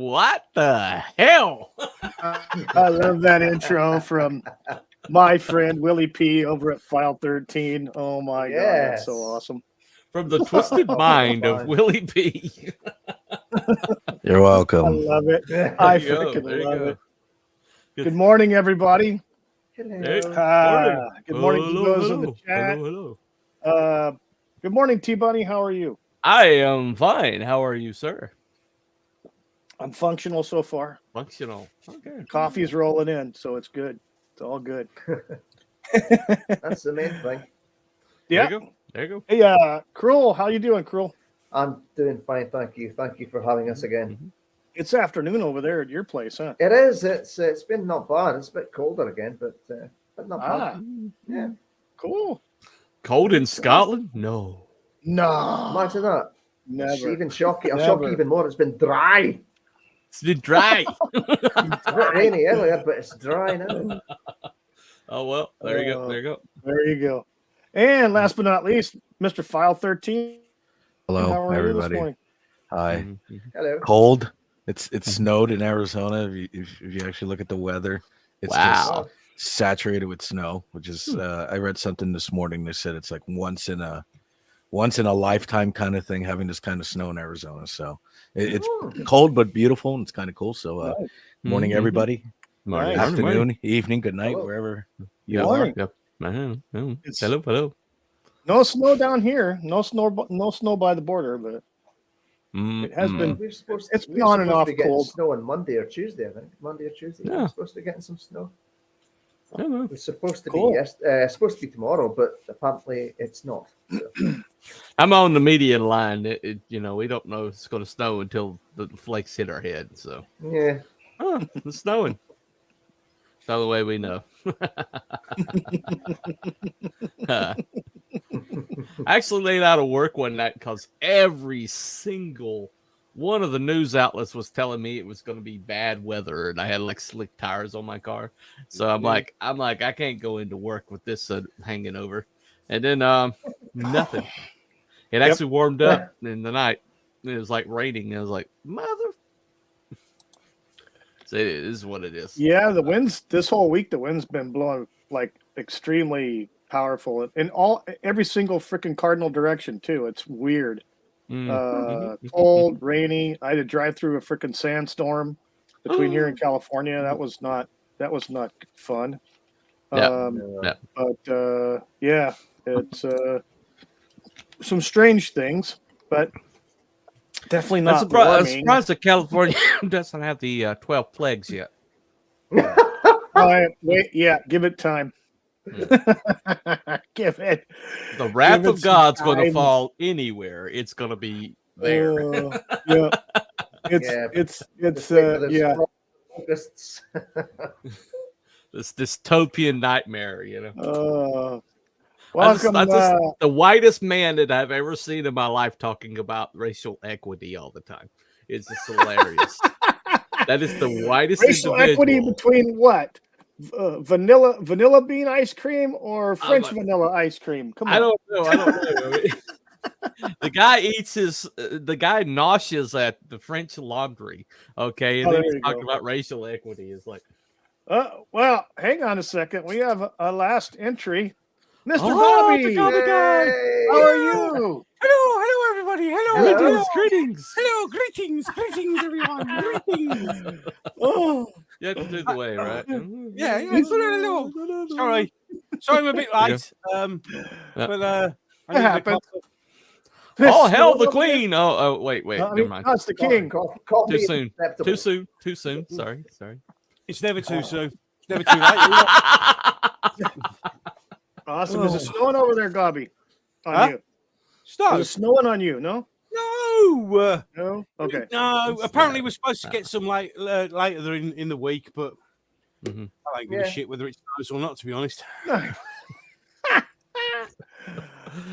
What the hell? I love that intro from my friend Willie P over at File 13. Oh my God, that's so awesome. From the twisted mind of Willie P. You're welcome. I love it. I freaking love it. Good morning, everybody. Hello. Good morning to those in the chat. Hello. Good morning, T-Bunny. How are you? I am fine. How are you, sir? I'm functional so far. Functional. Okay. Coffee's rolling in, so it's good. It's all good. That's the main thing. Yeah. There you go. Hey, Crual, how you doing, Crual? I'm doing fine, thank you. Thank you for having us again. It's afternoon over there at your place, huh? It is. It's been not bad. It's a bit colder again, but not bad. Yeah. Cool. Cold in Scotland? No. Imagine that. Never. It's even shocking. I'll shock you even more. It's been dry. It's been dry. It's a bit rainy earlier, but it's dry now. Oh, well, there you go. There you go. There you go. And last but not least, Mr. File 13. Hello, How are you this everybody. morning? Hi. Hello. Cold. It's snowed in Arizona. If you actually look at the weather, it's Wow. just saturated with snow, which is I read something this morning. They said it's like once in a lifetime kind of thing, having this kind of snow in Arizona. So it's cold but beautiful, and it's kind of cool. So morning, everybody. Morning. Afternoon, evening, good night, wherever you Morning. are. Yep. Hello. No snow down here. No snow by the border, but it has been. It's been on and off cold. Snow on Monday or Tuesday, I think. Monday or Tuesday. Yeah. We're supposed to be getting some snow. Yeah. It's supposed to Cool. be supposed to be tomorrow, but apparently it's not. So. I'm on the media line. We don't know if it's going to snow until the flakes hit our head. So, Yeah. It's snowing. That's the only way we know. I actually laid out of work one night because every single one of the news outlets was telling me it was going to be bad weather, and I had like slick tires on my car. So I'm like, I can't go into work with this hanging over. And then nothing. It actually warmed up in the night. It was like raining. I was like, mother. So it is what it is. Yeah, the winds this whole week. The wind's been blowing like extremely powerful in every single freaking cardinal direction too. It's weird. Cold, rainy. I had to drive through a freaking sandstorm between here and California. That was not fun. But yeah, it's some strange things, but definitely not. I'm surprised that California doesn't have the 12 plagues yet. Wait, give it time. Give it. The wrath of God's going to fall anywhere. It's going to be there. It's This dystopian nightmare, Welcome, the whitest man that I've ever seen in my life talking about racial equity all the time. It's just hilarious. That is the whitest racial equity between what? Vanilla bean ice cream or French vanilla ice cream? Come on. I don't know. The guy noshes at the French Laundry. Okay. And then he's talking about racial equity. It's like, well, hang on a second. We have a last entry. Mr. Gobby. How are you? Hello, everybody. Hello. Greetings. Hello, greetings, everyone. Greetings. Oh, You have to do the way, right? Yeah. Hello. Sorry, I'm a bit late. But it happened. Oh, hell, the queen. Oh, wait. Never mind. That's the king. Too soon. Sorry. It's never too soon. It's never too late. Awesome. Is it snowing over there, Gobby? On you? Stop. Is it snowing on you? No. No. Okay. No. Apparently, we're supposed to get some later in the week, but I don't give a shit whether it snows or not. To be honest.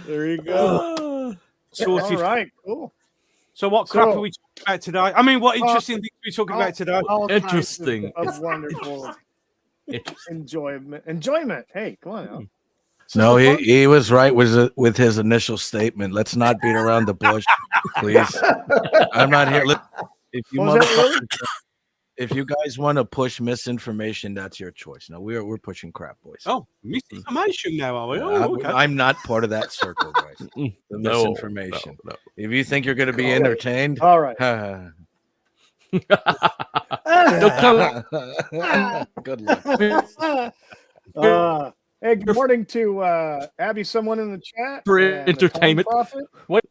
There you go. Sorted. All right. Cool. So what crap are we talking about today? I mean, what interesting things are we talking about today? Interesting. Of wonderful enjoyment. Hey, come on now. No, he was right with his initial statement. Let's not beat around the bush, please. I'm not here. If you What was that, Willie? if you guys want to push misinformation, that's your choice. No, we're pushing crap, boys. Oh, misinformation now, are we? Okay. I'm not part of that circle, guys. The misinformation. No. If you think you're going to be entertained, All right. Good luck. Hey, good morning to Abby, someone in the chat. For and the entertainment. Time Prophet. What?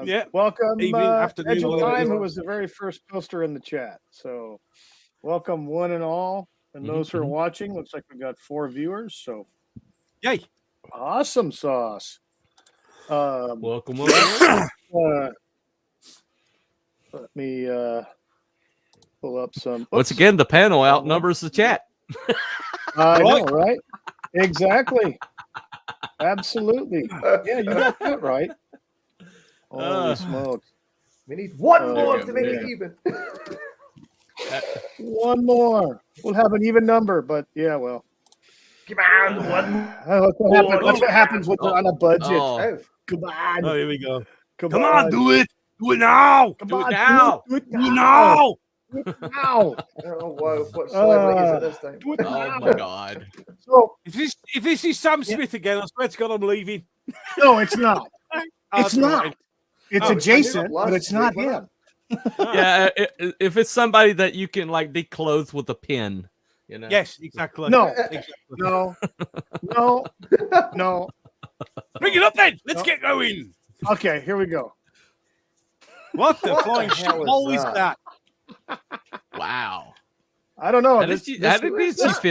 Yeah. Welcome, Evening, afternoon, Edge of whatever it Time, is. who was the very first poster in the chat. So, welcome one and all, and those who are watching. Looks like we got 4 viewers. So, Yay! awesome sauce. Welcome. Let me pull up some. Once again, the panel outnumbers the chat. I know, right? Exactly. Absolutely. Yeah, you got that right. Holy smokes. We need one Oh, more yeah, to make yeah. it even. One more. We'll have an even number, but yeah, well. Come on, one. That's what happens when you're on a budget. Oh. Come on. Oh, here we go. Come Come on, do it. Do it now. Come Do it on, now. Do it Do it now. now. Do it now. Oh, wow. What celebrity is it this time? Do it Oh now. my God. So, If this is Sam Smith again, I swear to God, I'm leaving. no, it's not. Oh, It's not. right. It's Oh, adjacent, last but it's not week, him. Yeah, if it's somebody that you can like declothe with a pin, you know. Yes, exactly. No. Exactly. No. No. Bring it up then. Let's No. get going. Okay, here we go. What the What flying the hell is hole is that? that? Wow. I don't know. How did she fit that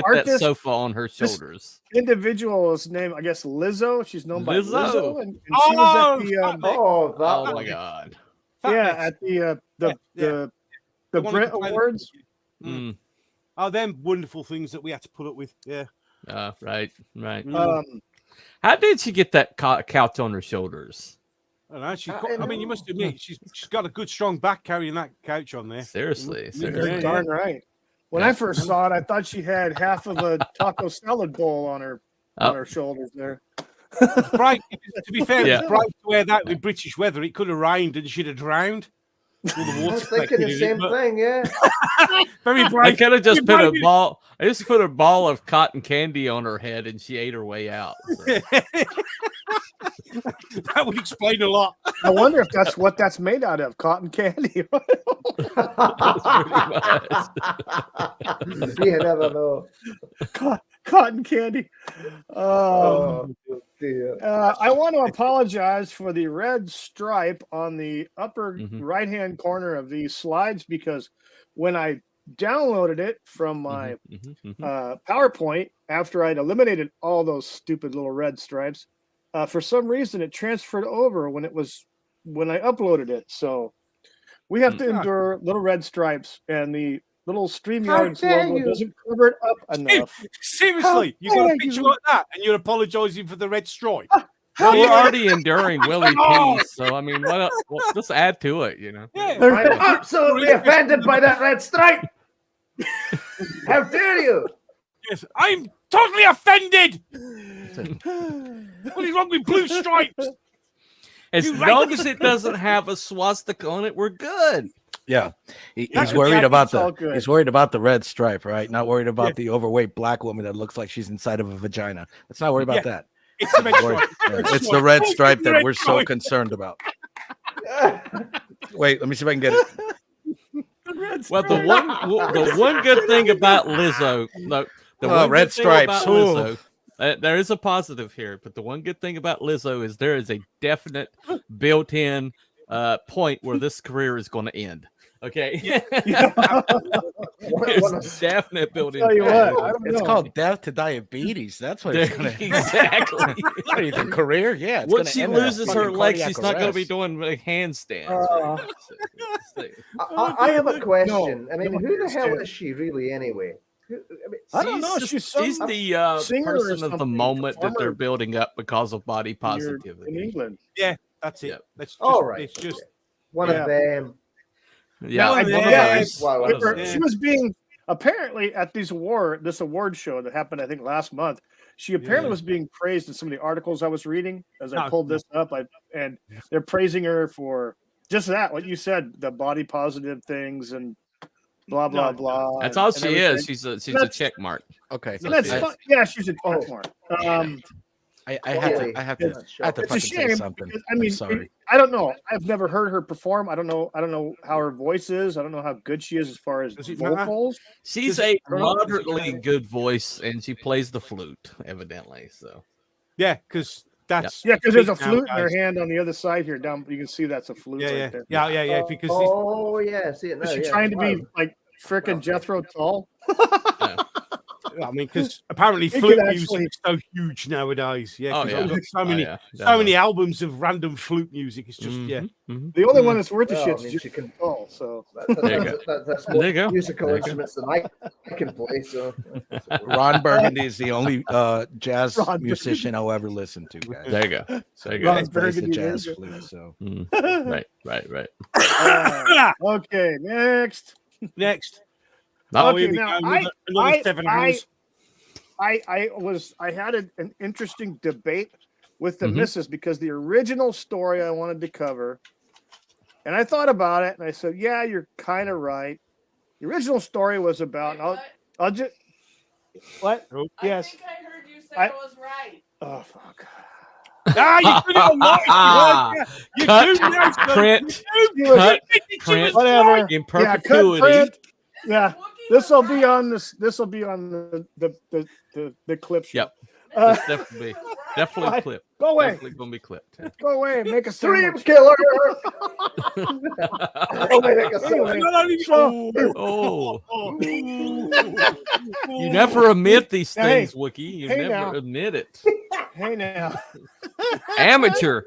artist- sofa on her shoulders? individual is named, I guess, Lizzo. She's known by Lizzo. Lizzo, and she was at the Oh, that Oh one. my God. at the Yeah. the one Brit who can play the- Awards. Mm. Oh, them wonderful things that we had to put up with. Yeah. Right. Um, How did she get that couch on her shoulders? I don't know. I You know. must admit, she's got a good, strong back carrying that couch on there. Seriously. you're Yeah. darn right. When I first saw it, I thought she had half of a taco salad bowl on her shoulders there. Bright, to be fair, Yeah. it was bright to wear that with British weather. It could have rained and she'd have drowned. All the I water was thinking collected the in same it, but thing, yeah. very I bright. could have just put a Bright. ball. I just put a ball of cotton candy on her head, and she ate her way out. So. That would explain a lot. I wonder if that's what that's made out of, cotton candy. You never know. Cotton candy. Oh, dear. I want to apologize for the red stripe on the upper Mhm. right-hand corner of these slides, because when I downloaded it from my PowerPoint after I'd eliminated all those stupid little red stripes, for some reason it transferred over when I uploaded it. So we have to endure little red stripes, and the little StreamYard's How dare logo you. doesn't cover it up enough. Seriously, you got dare a picture you. like that, and you're apologising for the red stripe. Well, we're already enduring Willie Peace, so I mean, just add to it, you know. Yeah. I'm absolutely offended by that red stripe. How dare you? Yes, I'm totally offended. What is wrong with blue stripes? As You long right. as it doesn't have a swastika on it, we're good. Yeah, he's Yeah, worried about it's all good. he's worried about the red stripe, right? Not worried about the overweight black woman that looks like she's inside of a vagina. Let's not worry about that. It's the red Worry- stripe. yeah, it's the red stripe that Red we're so stripe. concerned about. Wait, let me see if I can get it. Well, the one good thing about Lizzo, the Oh, one red good thing stripes. about Lizzo, there is a positive here, but the one good thing about Lizzo is there is a definite built-in point where this career is going to end. Okay, there's definite built-in. Tell you point. what, I don't It's know. called death to diabetes. That's what it's going to Exactly. What are you, the career? Yeah. It's Once gonna she end in a loses fucking her legs, cardiac she's not going to be arrest. doing like, handstands. I have a question. I mean, No, who the hell understand. is she really anyway? I don't know. She's She's some the singer or person of the something, moment that they're performer building up because of body in positivity. England. Yeah, that's it. Yep. That's just, All right. It's just One Yeah. of them. Yeah, Now, one of yeah, those. Wow, One of Her- those. She was being apparently at this award show that happened, I think, last month. She apparently Yeah. was being praised in some of the articles I was reading as I No, pulled no. this up. And they're praising her for just that, what you said, the body positive things and blah blah blah. That's and- all and she everything. is. She's a That's- check mark. Okay. And that's Yes. fun. Yeah, she's a Oh. checkmark. I have to It's fucking a say shame. something. Because, I mean, I'm sorry. I don't know. I've never heard her perform. I don't know how her voice is. I don't know how good she is as far as Does it matter? vocals. She's Does a it- moderately good voice, and she plays the flute, evidently. So Yeah, because that's Yeah, because there's a big flute in her nowadays. hand on the other side here. Down, you can see that's a flute Yeah, right there. yeah. Because Oh yeah, see it now. Is she yeah. trying to be Wow. like frickin' Jethro Tull? I mean, because apparently It flute could music actually- is so huge nowadays. Yeah, Oh, 'cause yeah. I've got so Oh, many, yeah, so many albums of random flute music. It's just yeah. Mhm. The only one that's worth the Well, shit I mean, is she can. Tull. So There you That's There more you go. musical There you go. instruments than I can play. So Ron Burgundy is the only jazz Ron musician I'll ever listen to, guys. There you go. So There you he go. Ron plays the Burgundy, there jazz you go. flute. So Mhm. Right. okay, next. Next, Okay, here we now, go, another 7 hours. I had an interesting debate with the Mhm. missus because the original story I wanted to cover, and I thought about it and I said, yeah, you're kind of right. The original story was about, and I'll just, what? Oh. Yes. I think I heard you say I- I was right. Oh, fuck. Ah, you put it on mic. You Cut, do now, son. print, You cut, do. print. Whatever. in Yeah, cut, perpetuity. print. Yeah, Wookie this will was be right. on this. This will be on the clip show. Yep. Uh, It's definitely definitely What? clipped. go away. Definitely gonna be clipped. Go away. Make a Dream sandwich. killer. Anyway, Not only- so- Oh, you never admit these Hey, things, Wookie. You hey never now. admit it. hey now. Amateur.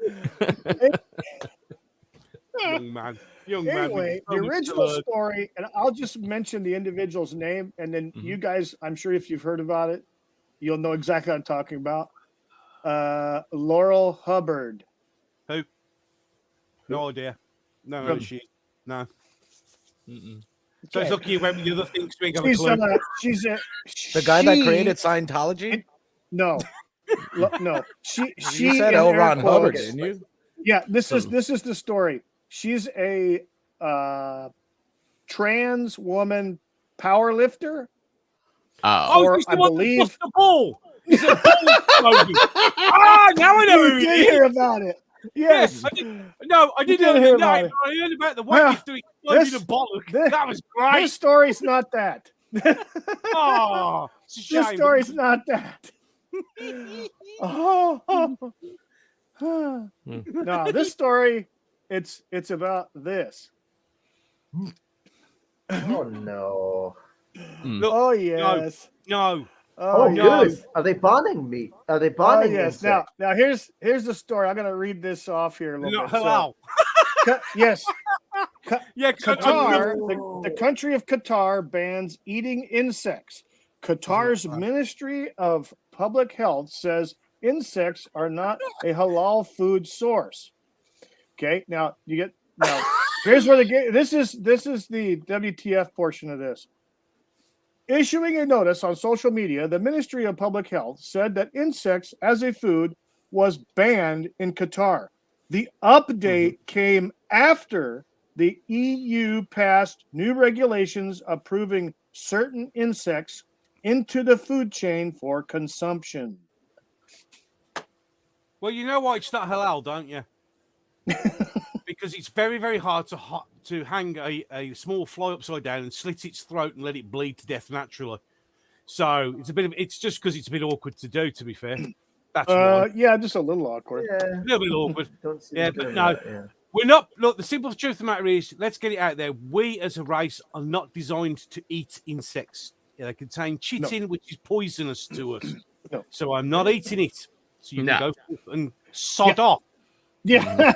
young man. Young man. Anyway, the original story, and I'll just mention the individual's name, and then you guys, I'm sure if you've heard about it, you'll know exactly what I'm talking about. Laurel Hubbard. No idea. No, From- she. No. Mm-mm. So it's Okay. lucky you went with the other things. We ain't got a clue. She's the guy that she- created Scientology. No, no. She You said in L. air Ron Hubbard, quotes- didn't you? Yeah, this is the story. She's a trans woman power lifter. Oh, Or she's the I one that believe- lost the ball. He's a ball explosion. Now I know who You he did is. hear about it. Yes. I no, I didn't did know hear the about name. it. I heard about the Well, weightlifter exploding this- a bollock. this- That was great. This story's not that. Oh, it's a shame. This story's not that. No, this story, it's about this. Oh no. Look, Oh yes. no. Oh, Oh, yes. good. Are they banning meat? Are they Oh banning yes. insects? Now here's the story. I'm gonna read this off here a little Not bit. So, halal. yes, Yeah, Qatar, the country of Qatar bans eating insects. Qatar's Ministry of Public Health says insects are not a halal food source. Okay, now here's where this is the WTF portion of this. Issuing a notice on social media, the Ministry of Public Health said that insects as a food was banned in Qatar. The update came after the EU passed new regulations approving certain insects into the food chain for consumption. Well, you know why it's not halal, don't you? Because it's very, very hard to hang a small fly upside down and slit its throat and let it bleed to death naturally. So it's just because it's a bit awkward to do, to be fair. That's why. Yeah, just a little awkward. Yeah. A little bit awkward. Don't see Yeah, them but doing no. that, yeah. We're not. Look, the simple truth of the matter is, let's get it out there. We as a race are not designed to eat insects. Yeah, they contain chitin, which is poisonous to us. No. So I'm not eating it. So you No. can go forth and sod off. Yeah.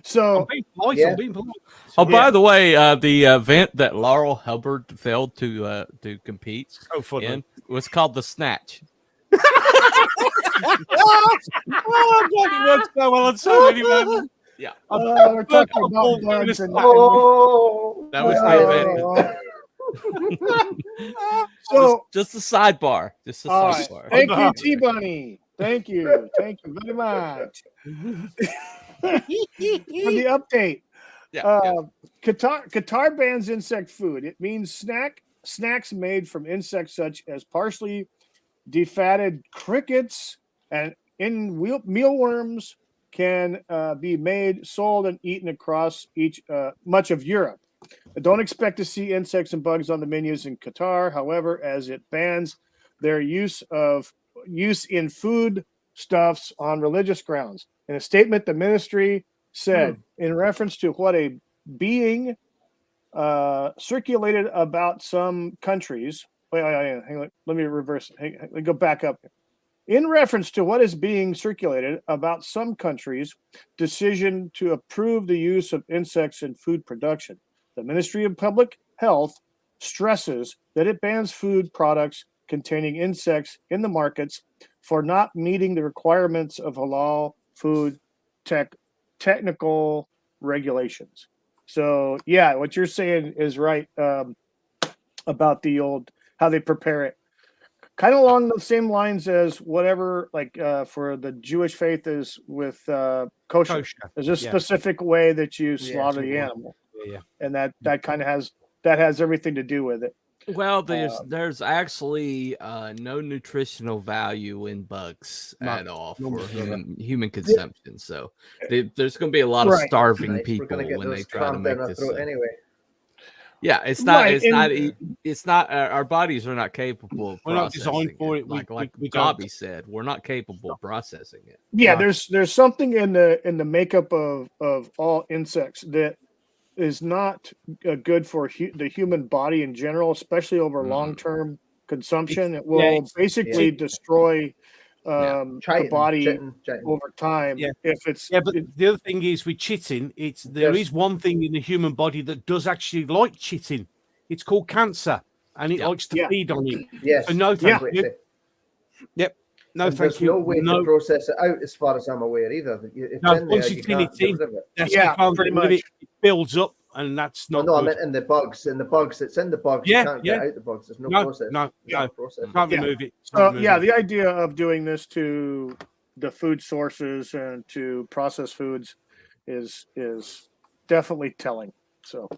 So I'm being polite. Yeah. I'm being polite. Oh, by the way, the event that Laurel Hubbard failed to compete So funny. in was called the Snatch. Oh, God, it works so well on so many levels. Yeah, we're talking about Oh, bugs and Oh, that was the event. So Just a sidebar. Just a all right. sidebar. Thank you, T Bunny. Thank you very much. For the update. Qatar bans insect food. It means snacks made from insects such as partially defatted crickets and mealworms can be made, sold, and eaten across much of Europe. Don't expect to see insects and bugs on the menus in Qatar, however, as it bans their use in food stuffs on religious grounds. In a statement, the ministry said, in reference to what a being circulated about some countries. Wait, hang on, let me reverse. Let me go back up. In reference to what is being circulated about some countries' decision to approve the use of insects in food production, the Ministry of Public Health stresses that it bans food products containing insects in the markets for not meeting the requirements of halal food technical regulations. So, yeah, what you're saying is right about how they prepare it. Kind of along the same lines as whatever, like for the Jewish faith is with kosher. There's a specific way that you slaughter the animal, and that kind of has everything to do with it. Well, there's actually no nutritional value in bugs at all for human consumption. So there's going to be a lot of starving people when they try to make this. Anyway. Yeah, it's not. Our bodies are not capable of processing it. Like Gobby said, we're not capable of processing it. Yeah, there's something in the makeup of all insects that is not good for the human body in general, especially over long-term consumption. It will basically destroy the body over time. If it's but the other thing is with chitting, there is one thing in the human body that does actually like chitting. It's called cancer, and it likes to feed on it. Yes. So no, thank you. Yep. No, and thank you. No way to process it out, as far as I'm aware, either. Once you tin it in, pretty much. It builds up, and that's not. No, I meant in the bugs. In the bugs, it's in the bugs. You can't get out the bugs. There's no process. No process. Can't remove it. So the idea of doing this to the food sources and to processed foods is definitely telling. So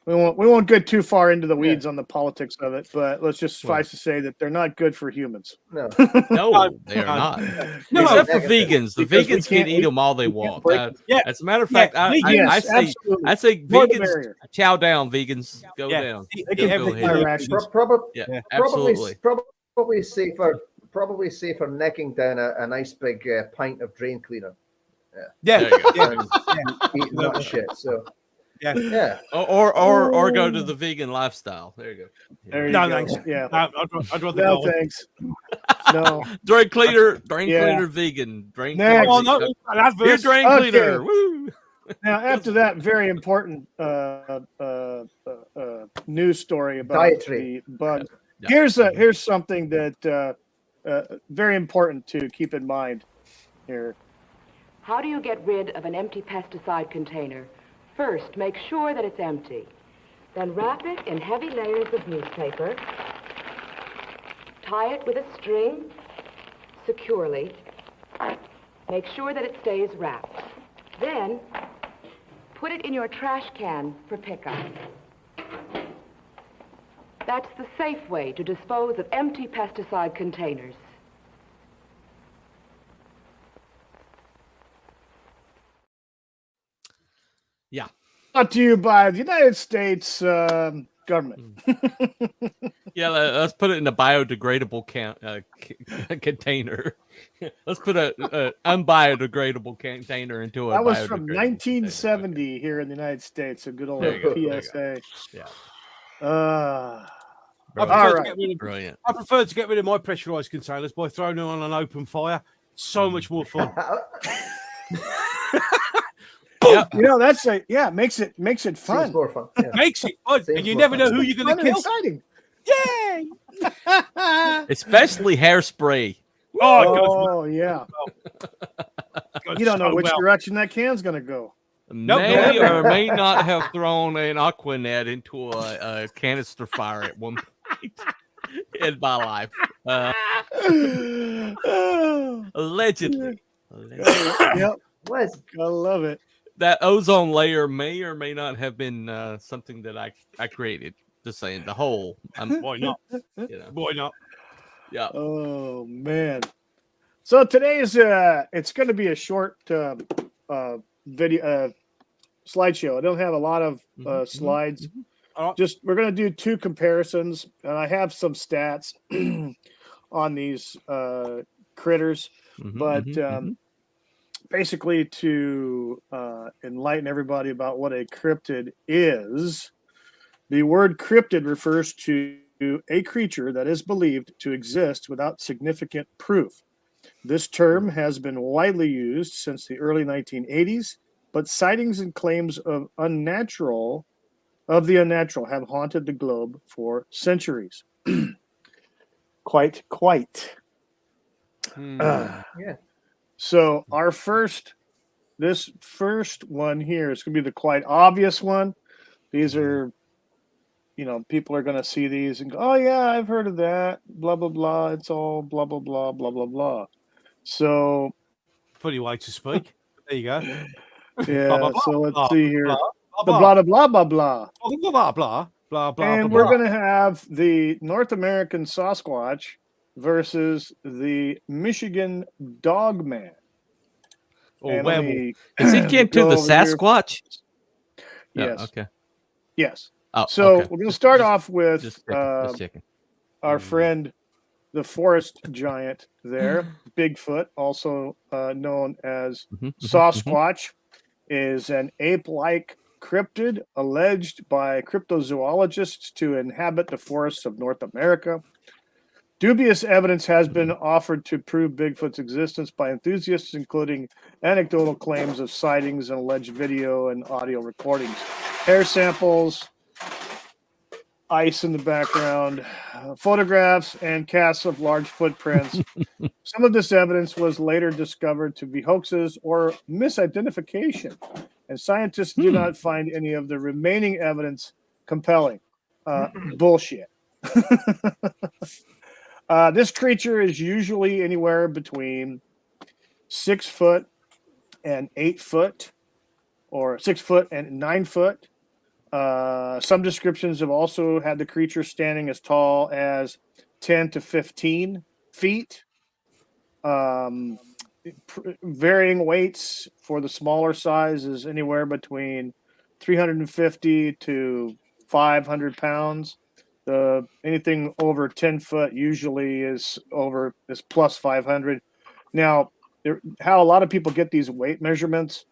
we won't get too far into the weeds on the politics of it, but let's just suffice to say that they're not good for humans. No, they are not. Except for vegans. The vegans can eat them all they want. As a matter of fact, I say vegans chow down. Vegans go down. Probably safer necking down a nice big pint of drain cleaner. Eating that shit. So. Or go to the vegan lifestyle. There you go. No, thanks. Yeah, I'd rather no, thanks. No, drain cleaner, vegan. Drain cleaner. Oh, no, here's drain cleaner. Woo! Now, after that very important news story about dietary the bugs, here's something that very important to keep in mind here. How do you get rid of an empty pesticide container? First, make sure that it's empty. Then wrap it in heavy layers of newspaper. Tie it with a string securely. Make sure that it stays wrapped. Then, put it in your trash can for pickup. That's the safe way to dispose of empty pesticide containers. Yeah. Brought to you by the United States government. Let's put it in a biodegradable container. Let's put a unbiodegradable container into a. That was from 1970 here in the United States. A good old PSA. Yeah. Brilliant. I prefer to get rid of my pressurized containers by throwing them on an open fire. It's so much more fun. You know, that's makes it fun. More fun. Yeah. Makes it fun, and you never know who you're going to kill. Exciting. Yay! Especially hairspray. Oh yeah. You don't know which direction that can's going to go. May or may not have thrown an Aquanet into a canister fire at one point in my life. Allegedly. Yep. Was I love it. that ozone layer may or may not have been something that I created. Just saying, the whole. Why not? You know, Why not? yeah. Oh man! So today's it's going to be a short video slideshow. I don't have a lot of slides. All right. Just we're going to do two comparisons, and I have some stats on these critters, but basically to enlighten everybody about what a cryptid is. The word cryptid refers to a creature that is believed to exist without significant proof. This term has been widely used since the early 1980s, but sightings and claims of the unnatural have haunted the globe for centuries. Quite. Yeah. So this first one here is going to be the quite obvious one. These are, people are going to see these and go, oh yeah, I've heard of that. Blah, blah, blah. It's all blah, blah, blah, blah, blah, blah. So, Funny way to speak. There you go. yeah. So let's see here. Blah, The blah, blah, blah, blah, blah. blah, blah, blah, blah, And blah, we're blah. going to have the North American Sasquatch versus the Michigan Dogman. Or And let werewolf. me Is he kin to go the over here. Sasquatch? Yes. Okay. Yes. Oh, So okay. we're going to start off with Just checking. our friend, the forest giant there, Bigfoot, also known as Sasquatch, is an ape-like cryptid alleged by cryptozoologists to inhabit the forests of North America. Dubious evidence has been offered to prove Bigfoot's existence by enthusiasts, including anecdotal claims of sightings and alleged video and audio recordings. Hair samples, ice in the background, photographs, and casts of large footprints. Some of this evidence was later discovered to be hoaxes or misidentification, and scientists do not find any of the remaining evidence compelling. Bullshit. This creature is usually anywhere between 6 foot and 8 foot, or 6 foot and 9 foot. Some descriptions have also had the creature standing as tall as 10 to 15 feet. Varying weights for the smaller size is anywhere between 350 to 500 pounds. Anything over 10 foot usually is plus 500. Now, how a lot of people get these weight measurements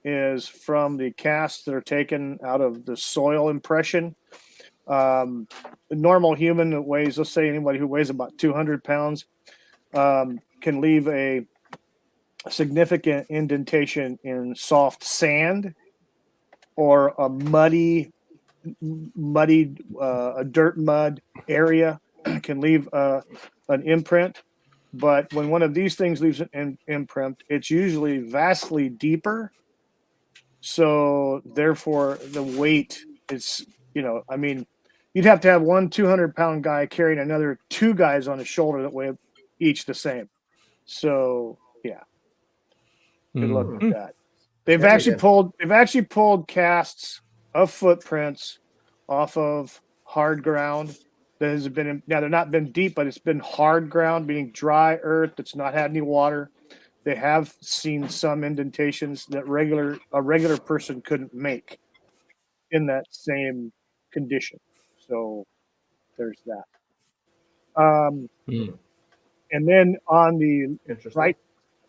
is from the casts that are taken out of the soil impression. A normal human that weighs, let's say anybody who weighs about 200 pounds, can leave a significant indentation in soft sand or a dirt mud area can leave an imprint. But when one of these things leaves an imprint, it's usually vastly deeper. So therefore, the weight is, you'd have to have one 200-pound guy carrying another 2 guys on his shoulder that weigh each the same. So yeah, good luck with that. They've actually pulled casts of footprints off of hard ground that has been they're not been deep, but it's been hard ground, meaning dry earth that's not had any water. They have seen some indentations that a regular person couldn't make in that same condition. So there's that. And then on the right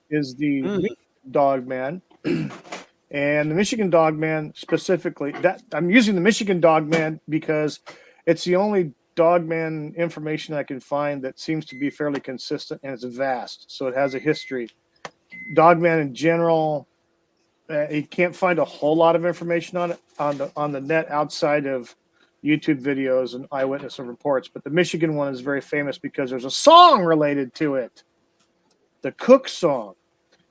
is the Michigan Dogman. And the Michigan Dogman specifically, that I'm using the Michigan Dogman because it's the only Dogman information I can find that seems to be fairly consistent, and it's vast. So it has a history. Dogman in general, you can't find a whole lot of information on it on the net outside of YouTube videos and eyewitness reports. But the Michigan one is very famous because there's a song related to it, the Cook song.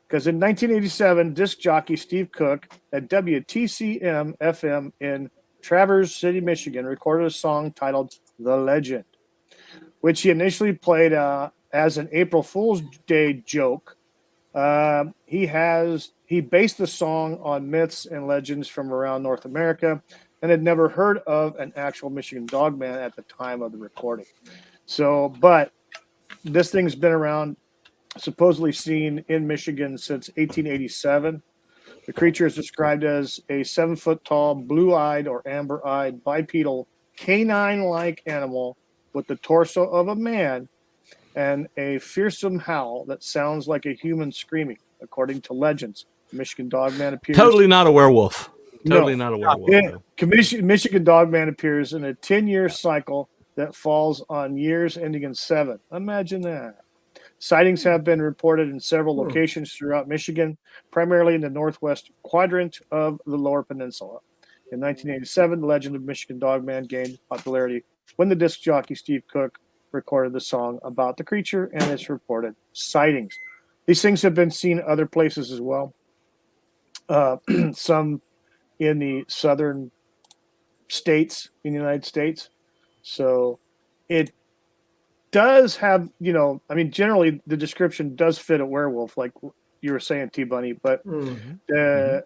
Because in 1987, disc jockey Steve Cook at WTCM FM in Traverse City, Michigan, recorded a song titled "The Legend," which he initially played as an April Fool's Day joke. He he based the song on myths and legends from around North America and had never heard of an actual Michigan Dogman at the time of the recording. So, but this thing's been around, supposedly seen in Michigan since 1887. The creature is described as a 7-foot tall, blue-eyed or amber-eyed bipedal canine-like animal with the torso of a man and a fearsome howl that sounds like a human screaming, according to legends. Michigan Dogman appears. Totally not a werewolf. Totally No. not a werewolf. Michigan Dogman appears in a 10-year cycle that falls on years ending in 7. Imagine that. Sightings have been reported in several locations throughout Michigan, primarily in the northwest quadrant of the Lower Peninsula. In 1987, the legend of Michigan Dogman gained popularity when the disc jockey Steve Cook recorded the song about the creature and its reported sightings. These things have been seen other places as well. Some in the southern states in the United States. So it does have, generally the description does fit a werewolf, like you were saying, T-Bunny, but But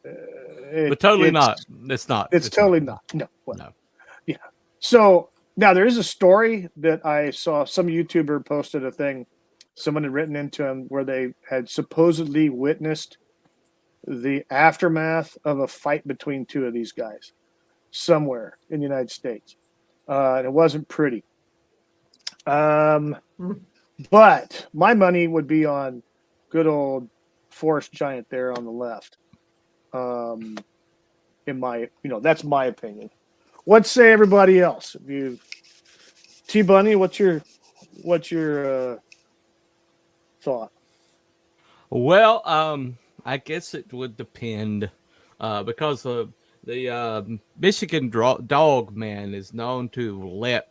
totally not. It's not. It's totally not. No. No. Yeah. So now there is a story that I saw. Some YouTuber posted a thing. Someone had written into him where they had supposedly witnessed the aftermath of a fight between two of these guys somewhere in the United States. And it wasn't pretty. But my money would be on good old forest giant there on the left. In my, that's my opinion. What say everybody else? If you, T-Bunny, what's your thought? Well, I guess it would depend because the Michigan dog man is known to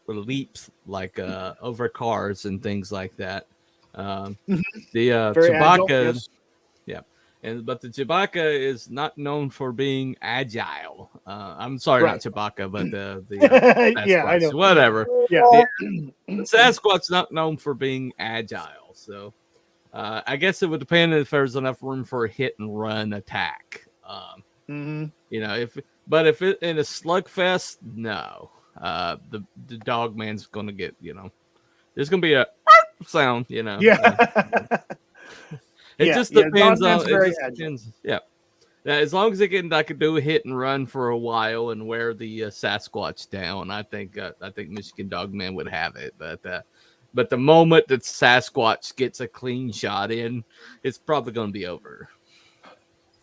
leaps like over cars and things like that. The Chewbacca, yes. yeah, but the Chewbacca is not known for being agile. I'm sorry, Right. not Chewbacca, but the Yeah, I know. whatever. Yeah. The Sasquatch's not known for being agile, so I guess it would depend if there's enough room for a hit and run attack. If it in a slugfest, no. The dog man's gonna get, there's gonna be a sound, Yeah. It just depends on. Yeah. As long as it can, I could do a hit and run for a while and wear the Sasquatch down, I think Michigan Dogman would have it. But the moment that Sasquatch gets a clean shot in, it's probably going to be over.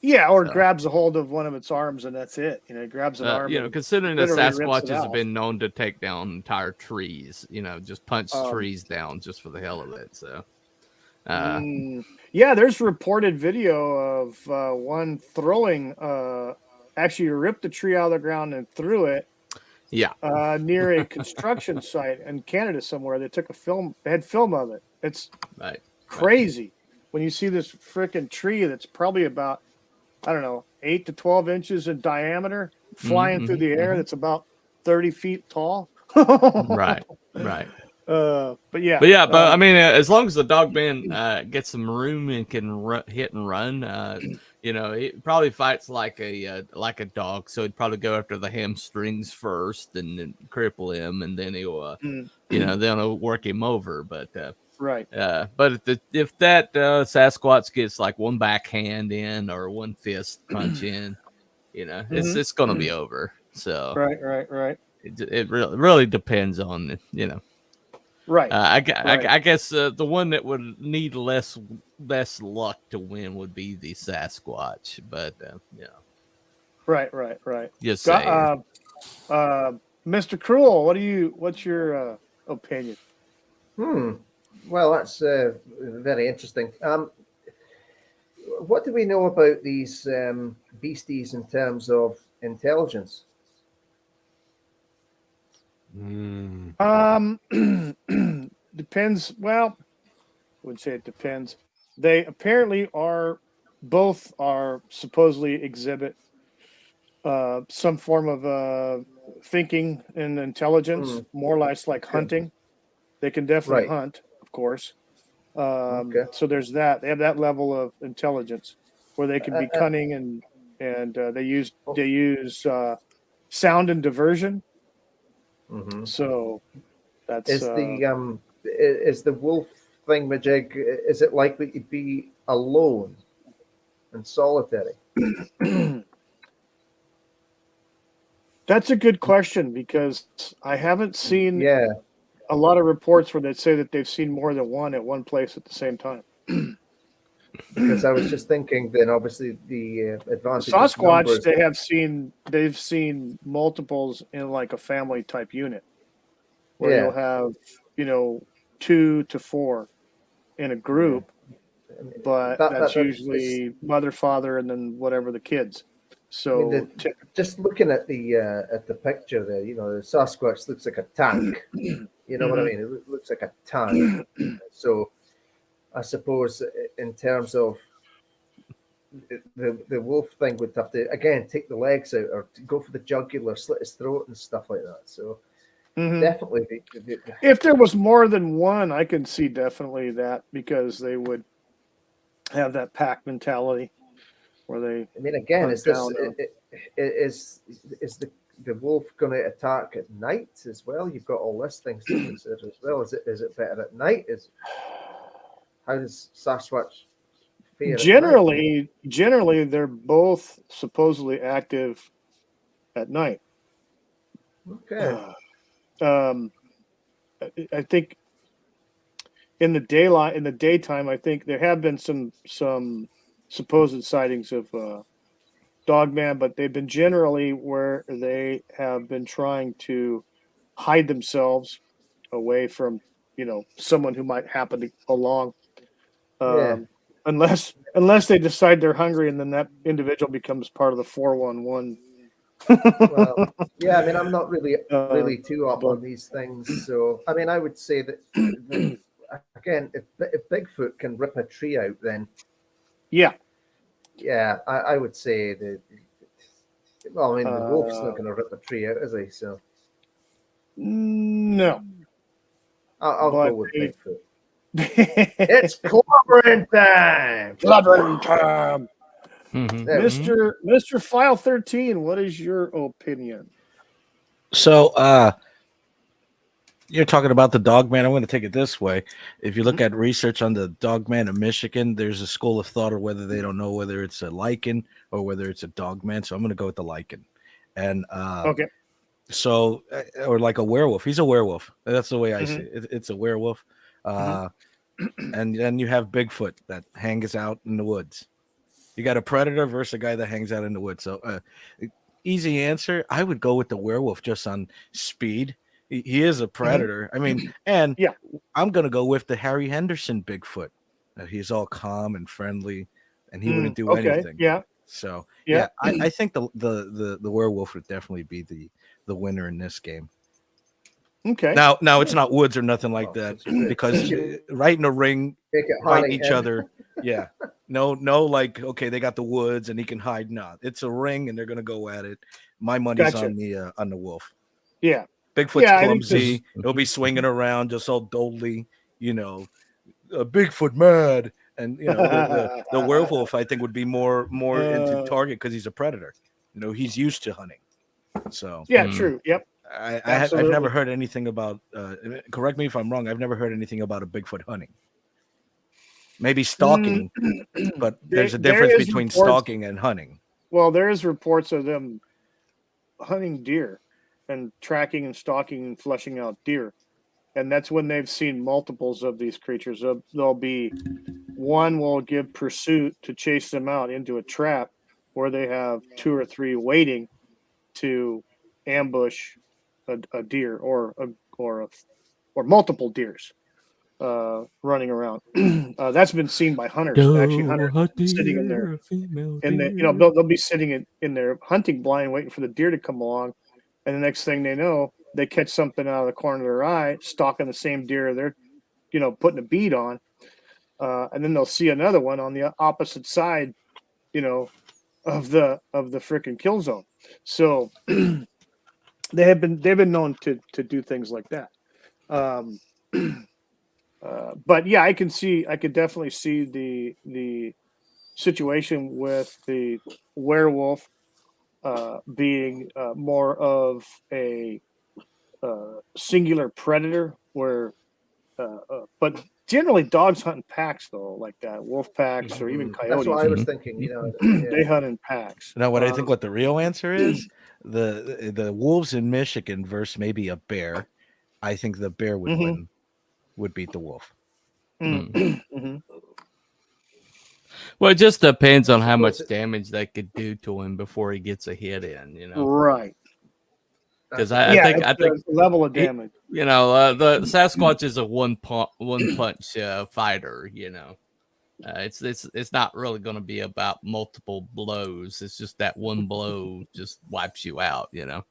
Yeah, or grabs a hold of one of its arms and that's it. It grabs an arm. Considering that literally rips it Sasquatches have out. been known to take down entire trees, just punch trees down just for the hell of it. So. Yeah, there's reported video of one throwing, actually ripped a tree out of the ground and threw it. Yeah. Near a construction site in Canada somewhere. They took they had film of it. It's crazy when you see this freaking tree that's probably about, 8 to 12 inches in diameter flying through the air. That's about 30 feet tall. Right. But yeah, I mean, as long as the dog man gets some room and can hit and run, he probably fights like a dog. So he'd probably go after the hamstrings first and then cripple him, and then he'll, then he'll work him over. But right. But if that Sasquatch gets like one backhand in or one fist punch in, it's going to be over. So Right. It really depends on Right. I guess the one that would need less luck to win would be the Sasquatch, but Right. Just saying. Mr. Cruel, what's your opinion? Well, that's very interesting. What do we know about these beasties in terms of intelligence? Depends. Well, I wouldn't say it depends. They apparently both are supposedly exhibit some form of thinking and intelligence, more or less like hunting. They can definitely hunt, of course. So there's that. They have that level of intelligence. where they can be cunning and they use sound and diversion. Mhm. So that's Is the wolf thing, Majig? Is it likely to be alone and solitary? that's a good question because I haven't seen Yeah, a lot of reports where they say that they've seen more than one at one place at the same time. because I was just thinking. Then obviously the advantage of Sasquatch, numbers. they've seen multiples in like a family type unit where Yeah. you'll have 2 to 4 in a group, but That that's that's usually mother, father, and then whatever the kids. I mean, So just looking at the picture there, the Sasquatch looks like a tank. You know what I mean? It looks like a tank. So I suppose in terms of the wolf thing would have to again take the legs out or go for the jugular, slit his throat and stuff like that. So definitely, if there was more than one, I can see definitely that because they would have that pack mentality where they. I mean, again, hunt is this down is the wolf going to attack at night as well? You've got all these things to consider as well. Is it better at night? How does Sasquatch fare? Generally, they're both supposedly active at night. Okay. I think in the daytime, I think there have been some supposed sightings of dogman, but they've been generally where they have been trying to hide themselves away from someone who might happen to along. Yeah. Unless they decide they're hungry, and then that individual becomes part of the 411. Well, yeah. I mean, I'm not really too up on these things, so I mean, I would say that again, if Bigfoot can rip a tree out, then yeah, I would say that. Well, I mean, the wolf's not going to rip a tree out, is he? So no, I'll but go with Bigfoot. it's clobbering time. clobbering time. There we- Mr. File 13, what is your opinion? So you're talking about the dogman. I'm going to take it this way. If you look at research on the dogman of Michigan, there's a school of thought or whether they don't know whether it's a lichen or whether it's a dogman. So I'm going to go with the lichen. And Okay. so or like a werewolf. He's a werewolf. That's the way I see it. It's a werewolf. And then you have Bigfoot that hangs out in the woods. You got a predator versus a guy that hangs out in the woods. So easy answer. I would go with the werewolf just on speed. He is a predator. I mean, and yeah, I'm going to go with the Harry Henderson Bigfoot. He's all calm and friendly and he wouldn't do anything. Yeah. So yeah, I think the werewolf would definitely be the winner in this game. Okay. Now it's not woods or nothing like that because right in the ring, Make it fighting honey each and- other. Yeah. No, like, okay, they got the woods and he can hide. No, it's a ring and they're gonna go at it. My money's Gotcha. on the wolf. Yeah. Bigfoot's Yeah, I think clumsy. He'll be swinging around just all dolly, Bigfoot mad. And the werewolf I think would be more into target because he's a predator. He's used to hunting. So Yeah, true. Yep. I've never heard anything about. Correct me if I'm wrong. I've never heard anything about a Bigfoot hunting. Maybe stalking, but there's a difference between stalking and hunting. Well, there is reports of them hunting deer and tracking and stalking and flushing out deer, and that's when they've seen multiples of these creatures. There'll be one will give pursuit to chase them out into a trap where they have 2 or 3 waiting to ambush a deer or multiple deers running around. That's been seen by hunters. Actually, hunters sitting in there, and they'll be sitting in their hunting blind, waiting for the deer to come along, and the next thing they know, they catch something out of the corner of their eye, stalking the same deer they're, putting a bead on, and then they'll see another one on the opposite side, of the freaking kill zone. So they've been known to do things like that. But yeah, I could definitely see the situation with the werewolf being more of a singular predator, where but generally dogs hunt in packs though, like that, wolf packs or even coyotes. That's what I was thinking. They hunt in packs. Now, what I think what the real answer is, the wolves in Michigan versus maybe a bear. I think the bear would win, would beat the wolf. Well, it just depends on how much damage they could do to him before he gets a hit in, you know. Right. Because I think the level of damage. You know, the Sasquatch is a one punch fighter. You know, it's not really going to be about multiple blows. It's just that one blow just wipes you out. You know,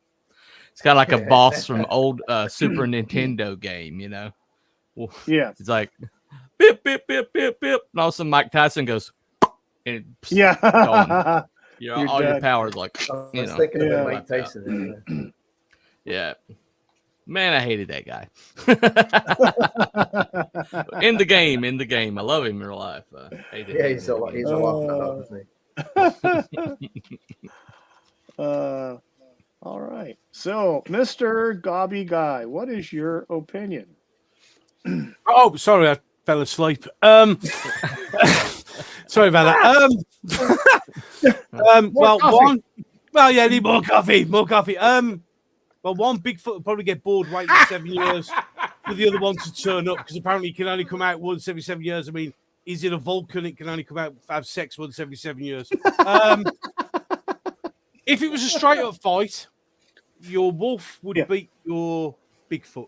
it's kind of like a boss from old Super Nintendo game. You know, Yeah, it's like bip bip bip bip bip, and all of a sudden Mike Tyson goes, and yeah. all your powers like I was thinking about Mike Tyson. Yeah. Man, I hated that guy. in the game. I love him in real life. He's a lot isn't he? All right. So, Mr. Gobby Guy, what is your opinion? Oh, sorry, I fell asleep. Sorry about that. Need more coffee. Well, one Bigfoot will probably get bored waiting 7 years for the other one to turn up, because apparently it can only come out once every 7 years. I mean, is it a Vulcan? It can only come out, have sex once every 7 years. If it was a straight up fight, your wolf would beat your Bigfoot,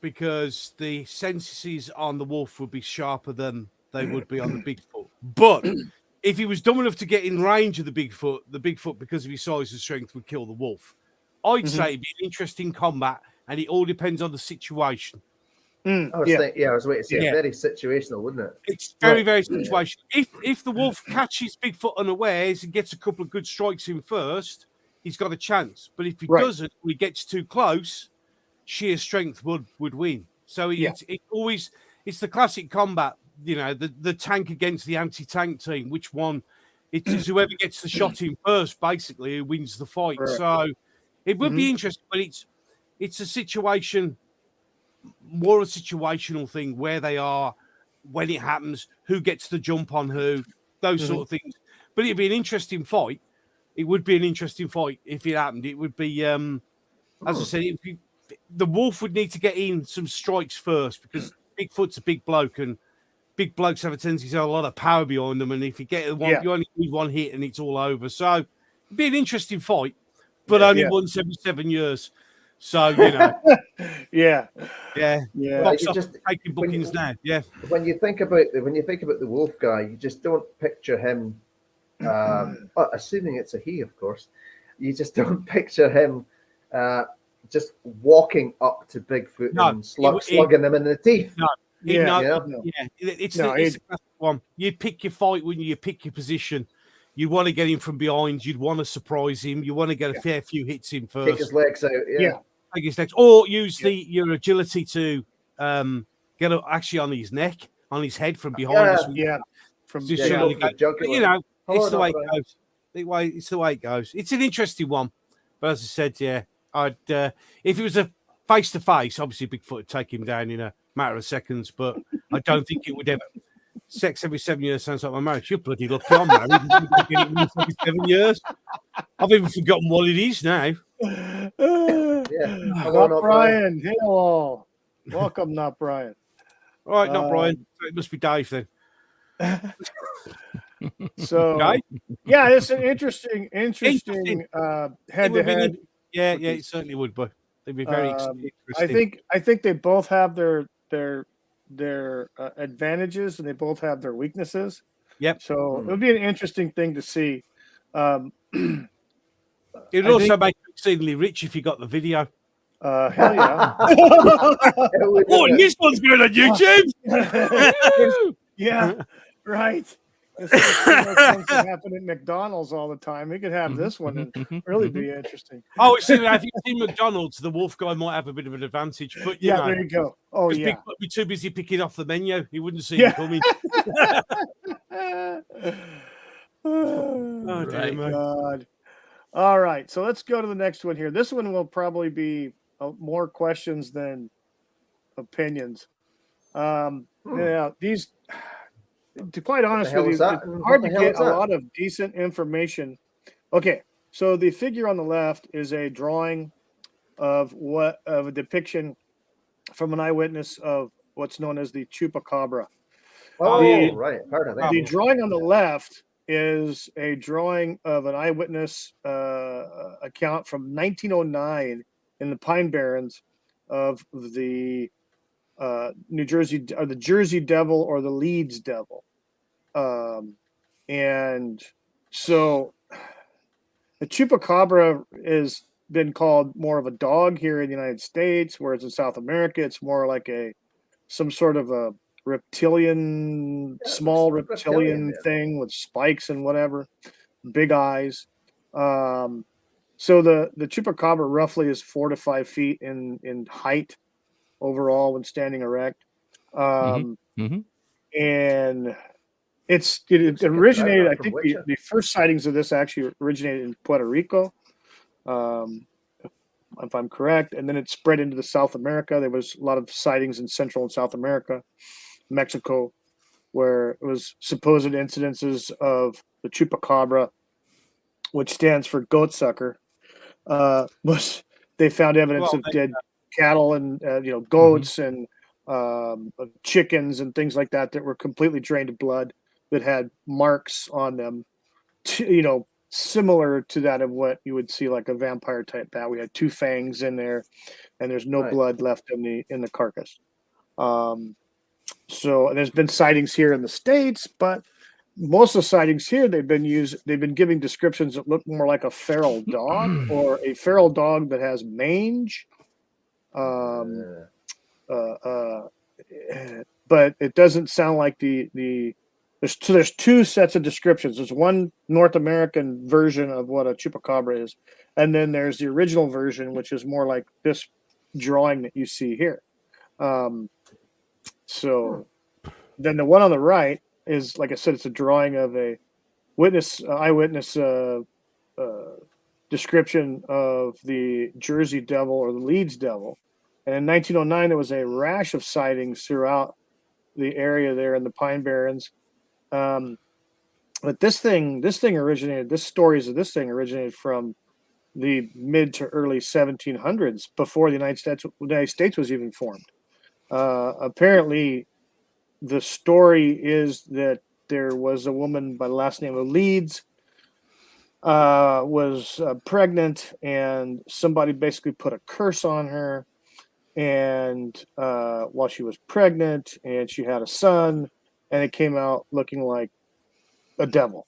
because the senses on the wolf would be sharper than they would be on the Bigfoot. But if he was dumb enough to get in range of the Bigfoot, because of his size and strength, would kill the wolf. I'd say it'd be an interesting combat, and it all depends on the situation. I was waiting to say very situational, wouldn't it? It's very, very situational. If the wolf catches Bigfoot unawares and gets a couple of good strikes in first, he's got a chance. But if he doesn't, or he gets too close, sheer strength would win. So it's the classic combat. You know, the tank against the anti-tank team. Which one? It's whoever gets the shot in first, basically, who wins the fight. Right. So it would be interesting, but it's a situation, more a situational thing, where they are, when it happens, who gets the jump on who, those sort of things. But it'd be an interesting fight. It would be an interesting fight if it happened. It would be, as I said, the wolf would need to get in some strikes first, because Bigfoot's a big bloke, and big blokes have a tendency to have a lot of power behind them. And if you get one, you only need one hit and it's all over. So it'd be an interesting fight. But only once every 7 years. So, you know. Yeah. Box office taking bookings now. Yeah. When you think about the wolf guy, you just don't picture him, assuming it's a he, of course. You just don't picture him just walking up to Bigfoot and slugging him in the teeth. No. It's the one. You pick your fight when you pick your position. You want to get him from behind. You'd want to surprise him. You want to get a fair few hits in first. Take his legs out. Take his legs, or use your agility to get actually on his neck, on his head from behind. From you know, it's the way it goes. It's the way it goes. It's an interesting one, but as I said, I'd if it was a face to face, obviously Bigfoot would take him down in a matter of seconds, but I don't think it would ever. Sex every 7 years sounds like my marriage. You're bloody lucky I'm married. Every 7 years. I've even forgotten what it is now. Not Brian. Hello. Welcome, not Brian. All right, not Brian. It must be Dave then. So, it's an interesting head-to-head. Yeah, it certainly would, but they'd be very interesting. I think they both have their advantages, and they both have their weaknesses. Yep. So it would be an interesting thing to see. It would also make you exceedingly rich if you got the video. Hell yeah! And this one's going on YouTube. Yeah, right. It's like things that happen at McDonald's all the time. We could have this one and really be interesting. Oh, if you see McDonald's, the wolf guy might have a bit of an advantage. But there you go. Oh, yeah. Bigfoot would be too busy picking off the menu. He wouldn't see him coming. Oh, dear Right. me. God. All right, so let's go to the next one here. This one will probably be more questions than opinions. Yeah, these. To quite What the honest hell with is you, that? it's And hard what to the hell get is a that? lot of decent information. Okay, so the figure on the left is a drawing of a depiction from an eyewitness of what's known as the chupacabra. Oh, yeah. Oh, right. Heard of that. The drawing on the left is a drawing of an eyewitness account from 1909 in the Pine Barrens of the New Jersey, or the Jersey Devil, or the Leeds Devil. And so the chupacabra has been called more of a dog here in the United States, whereas in South America, it's more like some sort of a reptilian, Yeah, small looks reptilian, reptilian yeah. thing with spikes and whatever, big eyes. So the chupacabra roughly is 4 to 5 feet in height overall when standing erect. Mm-hmm. And it Looks like a originated, predator I from think Witcher. the first sightings of this actually originated in Puerto Rico, um, if I'm correct, and then it spread into the South America. There was a lot of sightings in Central and South America, Mexico, where it was supposed incidences of the chupacabra, which stands for goat sucker. Was they found evidence Well, of dead cattle and goats and chickens and things like that that were completely drained of blood, that had marks on them, similar to that of what you would see like a vampire type bat. We had 2 fangs in there, and there's no Right. blood left in the carcass. So there's been sightings here in the States, but most of the sightings here they've been giving descriptions that look more like a feral dog, or a feral dog that has mange. Um, but it doesn't sound like there's 2 sets of descriptions. There's one North American version of what a chupacabra is, and then there's the original version, which is more like this drawing that you see here. So then the one on the right is, like I said, it's a drawing of a eyewitness description of the Jersey Devil, or the Leeds Devil. And in 1909, there was a rash of sightings throughout the area there in the Pine Barrens. But this originated. This stories of this thing originated from the mid to early 1700s, before the United States was even formed. Apparently, the story is that there was a woman by the last name of Leeds, was pregnant, and somebody basically put a curse on her, and while she was pregnant, and she had a son, and it came out looking like a devil.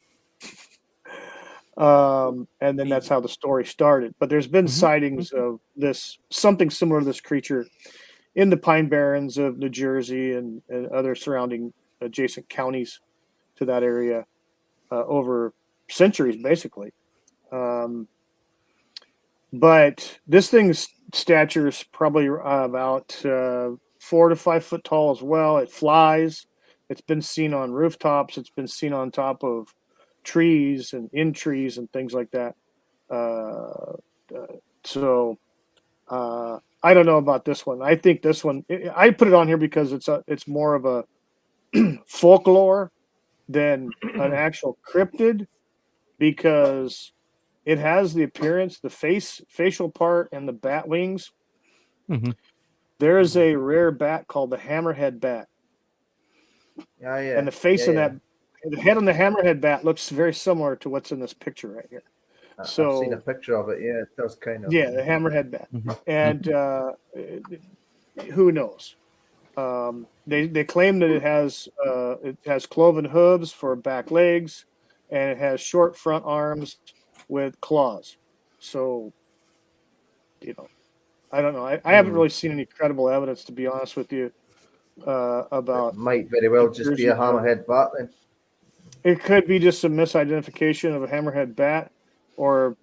And then that's how the story started. But there's been sightings of something similar to this creature in the Pine Barrens of New Jersey and other surrounding adjacent counties to that area over centuries, basically. But this thing's stature is probably about 4 to 5 foot tall as well. It flies. It's been seen on rooftops. It's been seen on top of trees and in trees and things like that. So I don't know about this one. I think this one, I put it on here because it's more of a folklore than an actual cryptid, because it has the appearance, the facial part, and the bat wings. There is a rare bat called the hammerhead bat. Yeah, yeah. And the face in that, the head on the hammerhead bat looks very similar to what's in this picture right here. I've seen a picture of it. Yeah, it does kind of. Yeah, the hammerhead bat. And who knows? They claim that it has cloven hooves for back legs, and it has short front arms with claws. So, I don't know. I haven't really seen any credible evidence, to be honest with you, about. It might very well just be a hammerhead bat then. It could be just a misidentification of a hammerhead bat, or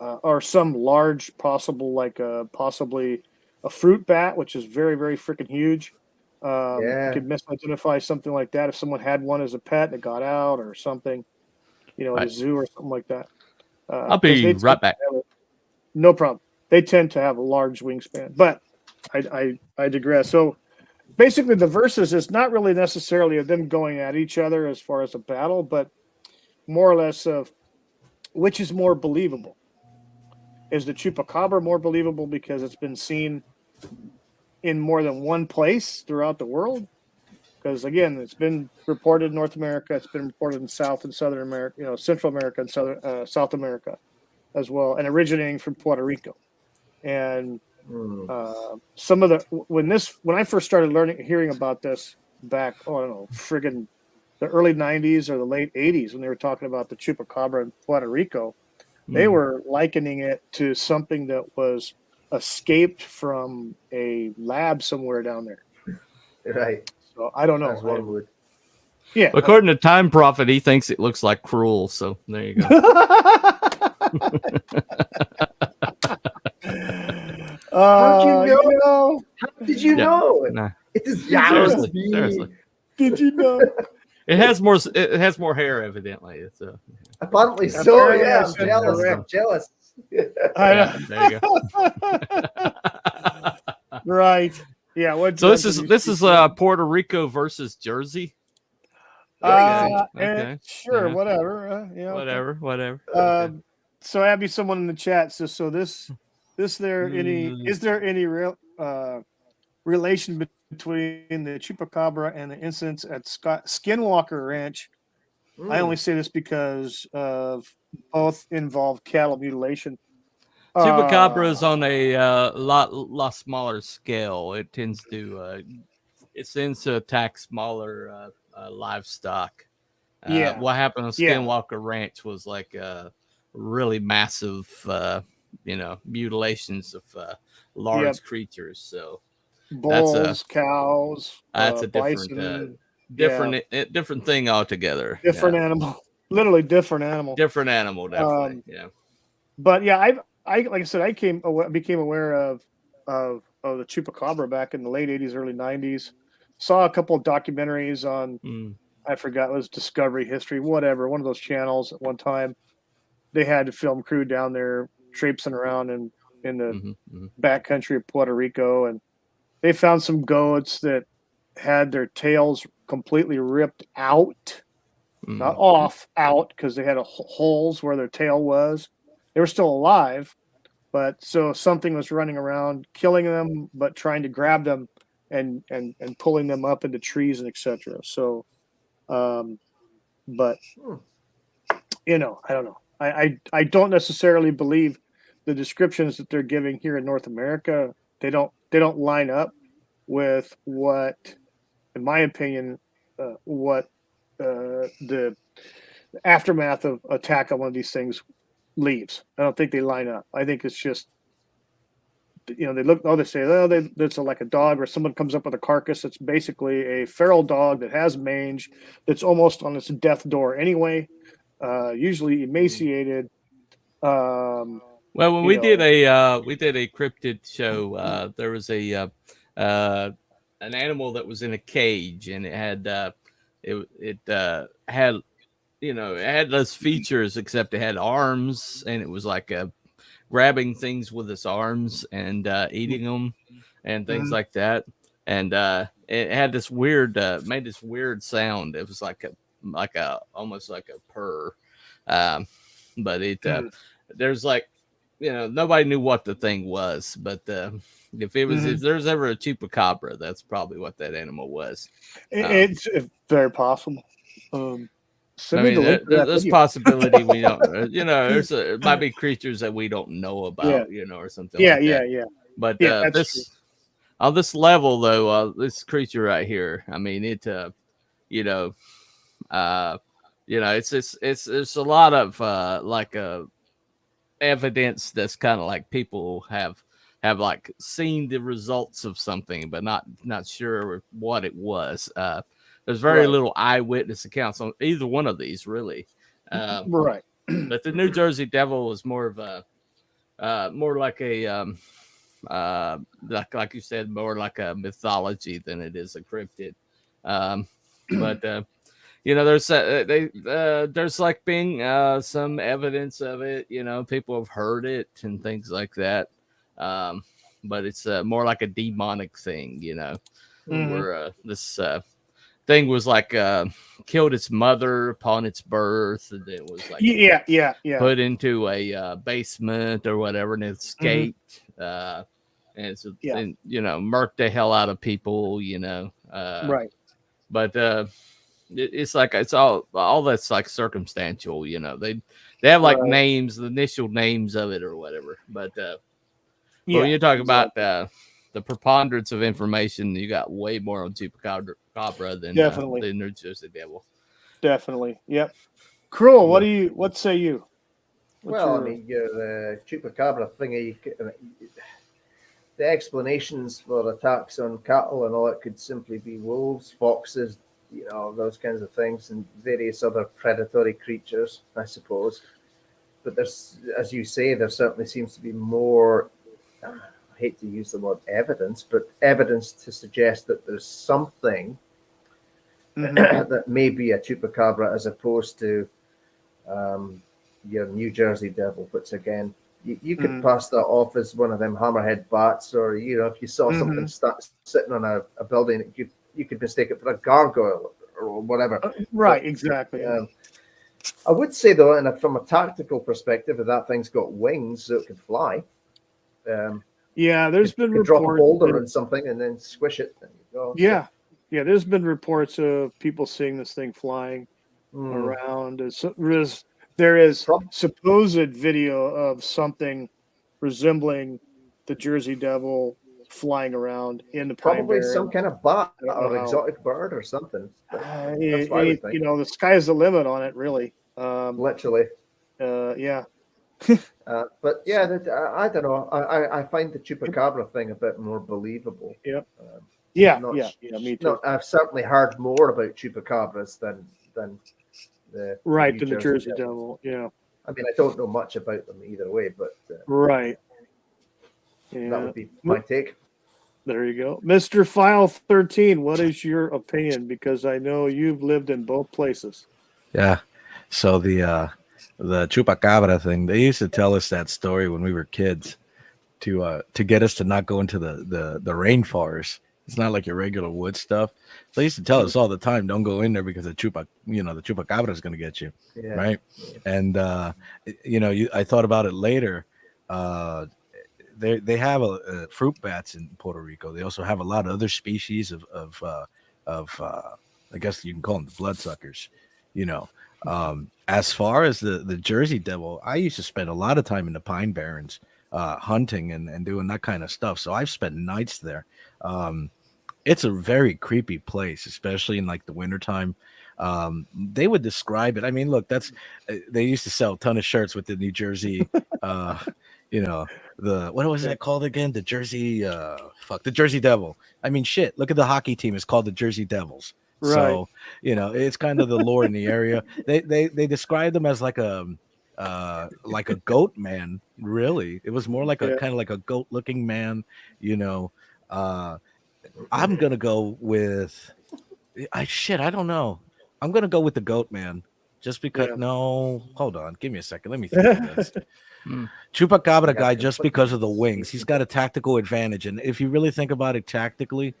or some large possibly a fruit bat, which is very, very freaking huge. You could misidentify something like that if someone had one as a pet that got out or something. at a zoo or something like that. I'll 'cause be they right tend back. to have no problem. They tend to have a large wingspan, but I digress. So basically, the versus is not really necessarily of them going at each other as far as a battle, but more or less of which is more believable. Is the chupacabra more believable because it's been seen in more than one place throughout the world? Because again, it's been reported in North America, it's been reported in South and Southern America, Central America and South America as well, and originating from Puerto Rico. And some of the when I first started hearing about this back, I don't know, friggin' the early '90s or the late '80s when they were talking about the chupacabra in Puerto Rico, they were likening it to something that was escaped from a lab somewhere down there. Right. So I don't know. As one would. Yeah. According to Time Prophet, he thinks it looks like Cruel. So there you go. How'd you know? You know, How did you Yeah. know? Nah. It is Seriously, me. seriously. did you know? It has more. It has more hair, evidently. It's Apparently so. Apparently Yeah, I I'm said jealous. correct. I'm jealous. I yeah. know. There you go. Right. Yeah. What? So this is Puerto Rico versus Jersey. Okay. Sure. Yeah. Whatever. Yeah. Okay. Whatever. So Abby, someone in the chat says, so is there any real relation between the chupacabra and the incidents at Skinwalker Ranch? I only say this because of both involved cattle mutilation. Chupacabra is on a lot smaller scale. It tends to attack smaller livestock. What happened on Skinwalker Ranch was like really massive, mutilations of large creatures. So bulls, cows, that's a bison, different thing altogether. Different animal, literally different animal. Different animal, definitely. But yeah, I like I said, became aware of the chupacabra back in the late '80s, early '90s. Saw a couple of documentaries on I forgot, it was Discovery History, whatever, one of those channels at one time. They had a film crew down there traipsing around in the backcountry of Puerto Rico, and they found some goats that had their tails completely ripped out, not off, out, because they had holes where their tail was. They were still alive, but so something was running around killing them, but trying to grab them and pulling them up into trees and etc. So, but I don't know. I don't necessarily believe the descriptions that they're giving here in North America. They don't line up with what, in my opinion, what the aftermath of attack on one of these things leaves. I don't think they line up. I think it's just, they look, they say, that's like a dog, or someone comes up with a carcass. It's basically a feral dog that has mange, that's almost on its death door anyway, usually emaciated. Well, when we did a cryptid show, there was an animal that was in a cage, and it had had it had those features, except it had arms, and it was like grabbing things with its arms and eating them and things like that. And it had this weird, made this weird sound. It was like a almost like a purr. But it there's like, nobody knew what the thing was, but if there's ever a chupacabra, that's probably what that animal was. It's very possible. There's possibility we don't, there might be creatures that we don't know about, or something like that. Yeah. But this on this level, though, this creature right here, I mean, it's a lot of evidence that's kind of like people have like seen the results of something, but not sure what it was. There's very little eyewitness accounts on either one of these, really. Right. But the New Jersey Devil is more of a more like a like you said, more like a mythology than it is a cryptid. But there's like being some evidence of it. People have heard it and things like that. But it's more like a demonic thing. Mhm. Where this thing was like killed its mother upon its birth, and it was like Yeah. put into a basement or whatever, and it escaped. And it's Yeah. and, murked the hell out of people. Right. But it's like it's all that's like circumstantial. They have like Right. names, the initial names of it or whatever. But Yeah. when you talk exactly. about the preponderance of information, you got way more on Chupacabra than Definitely. the New Jersey Devil. Definitely. Yep. Cruel. Yeah. What say you? What's Well, I your- mean, your chupacabra thingy, the explanations for attacks on cattle and all that could simply be wolves, foxes, those kinds of things, and various other predatory creatures, I suppose. But there's, as you say, there certainly seems to be more. I hate to use the word evidence, but evidence to suggest that there's something Mhm. that may be a chupacabra as opposed to your New Jersey Devil, which again, you could Mhm. pass that off as one of them hammerhead bats, or if you saw something sitting on a building, you could mistake it for a gargoyle or whatever. Right. But, Exactly. I would say though, and from a tactical perspective, if that thing's got wings so it can fly, Yeah. There's been you could drop a reports. boulder on something and then squish it. There you go. Yeah. Yeah. There's been reports of people seeing this thing flying Hmm. around. There is Prob- supposed video of something resembling the Jersey Devil flying around in the Pine Probably some Barrens. kind of bat I don't know or how. exotic bird or something. But that's what I would think. The sky's the limit on it, really. Literally. Yeah. But yeah, I don't know. I find the chupacabra thing a bit more believable. Yep. Um, Yeah. not, Me too. No, I've certainly heard more about chupacabras than the Right. New To the Jersey Devils. Devil. Yeah. I mean, I don't know much about them either way, but Right. that Yeah. would be my take. There you go. Mr. File 13, what is your opinion? Because I know you've lived in both places. Yeah. So the chupacabra thing, they used to tell us that story when we were kids to get us to not go into the rainforest. It's not like your regular wood stuff. They used to tell us all the time, don't go in there because the chupacabra is going to get you. Yeah. Right. And I thought about it later. They have fruit bats in Puerto Rico. They also have a lot of other species of I guess you can call them the bloodsuckers. As far as the Jersey Devil, I used to spend a lot of time in the Pine Barrens hunting and doing that kind of stuff. So I've spent nights there. It's a very creepy place, especially in like the wintertime. They would describe it. I mean, look, they used to sell a ton of shirts with the New Jersey, what was that called again? The Jersey, the Jersey Devil. I mean, shit. Look at the hockey team. It's called the Jersey Devils. Right. So it's kind of the lore in the area. They describe them as like a goat man. Really, it was more like a kind of like a goat looking man. I'm gonna go with I don't know. I'm gonna go with the goat man. Just because no, hold on, give me a second. Let me think of this. Chupacabra guy, just because of the wings. He's got a tactical advantage. And if you really think about it tactically,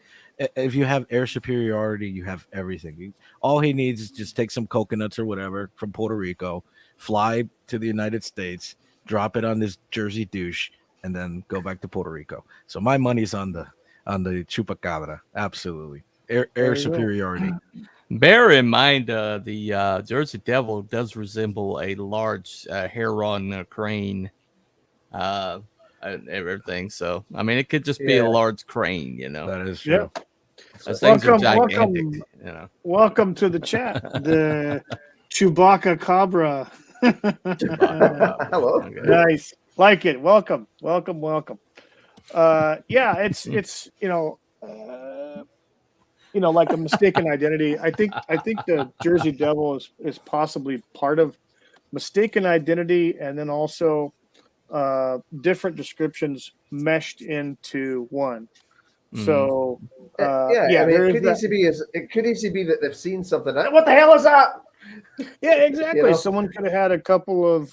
if you have air superiority, you have everything. All he needs is just take some coconuts or whatever from Puerto Rico, fly to the United States, drop it on this Jersey douche, and then go back to Puerto Rico. So my money's on the Chupacabra. Absolutely. Air superiority. Bear in mind, the Jersey Devil does resemble a large heron crane and everything. So, I mean, it could just be a large crane, That is true. Yep. Those things are gigantic, Welcome to the chat. The Chewbacca Cabra. Hello. Okay. Nice. Like it. Welcome. It's like a mistaken identity. I think the Jersey Devil is possibly part of mistaken identity, and then also different descriptions meshed into one. So yeah, I mean, there it is could that. easily be that they've seen something. What the hell is that? Yeah, exactly. You know? Someone could have had a couple of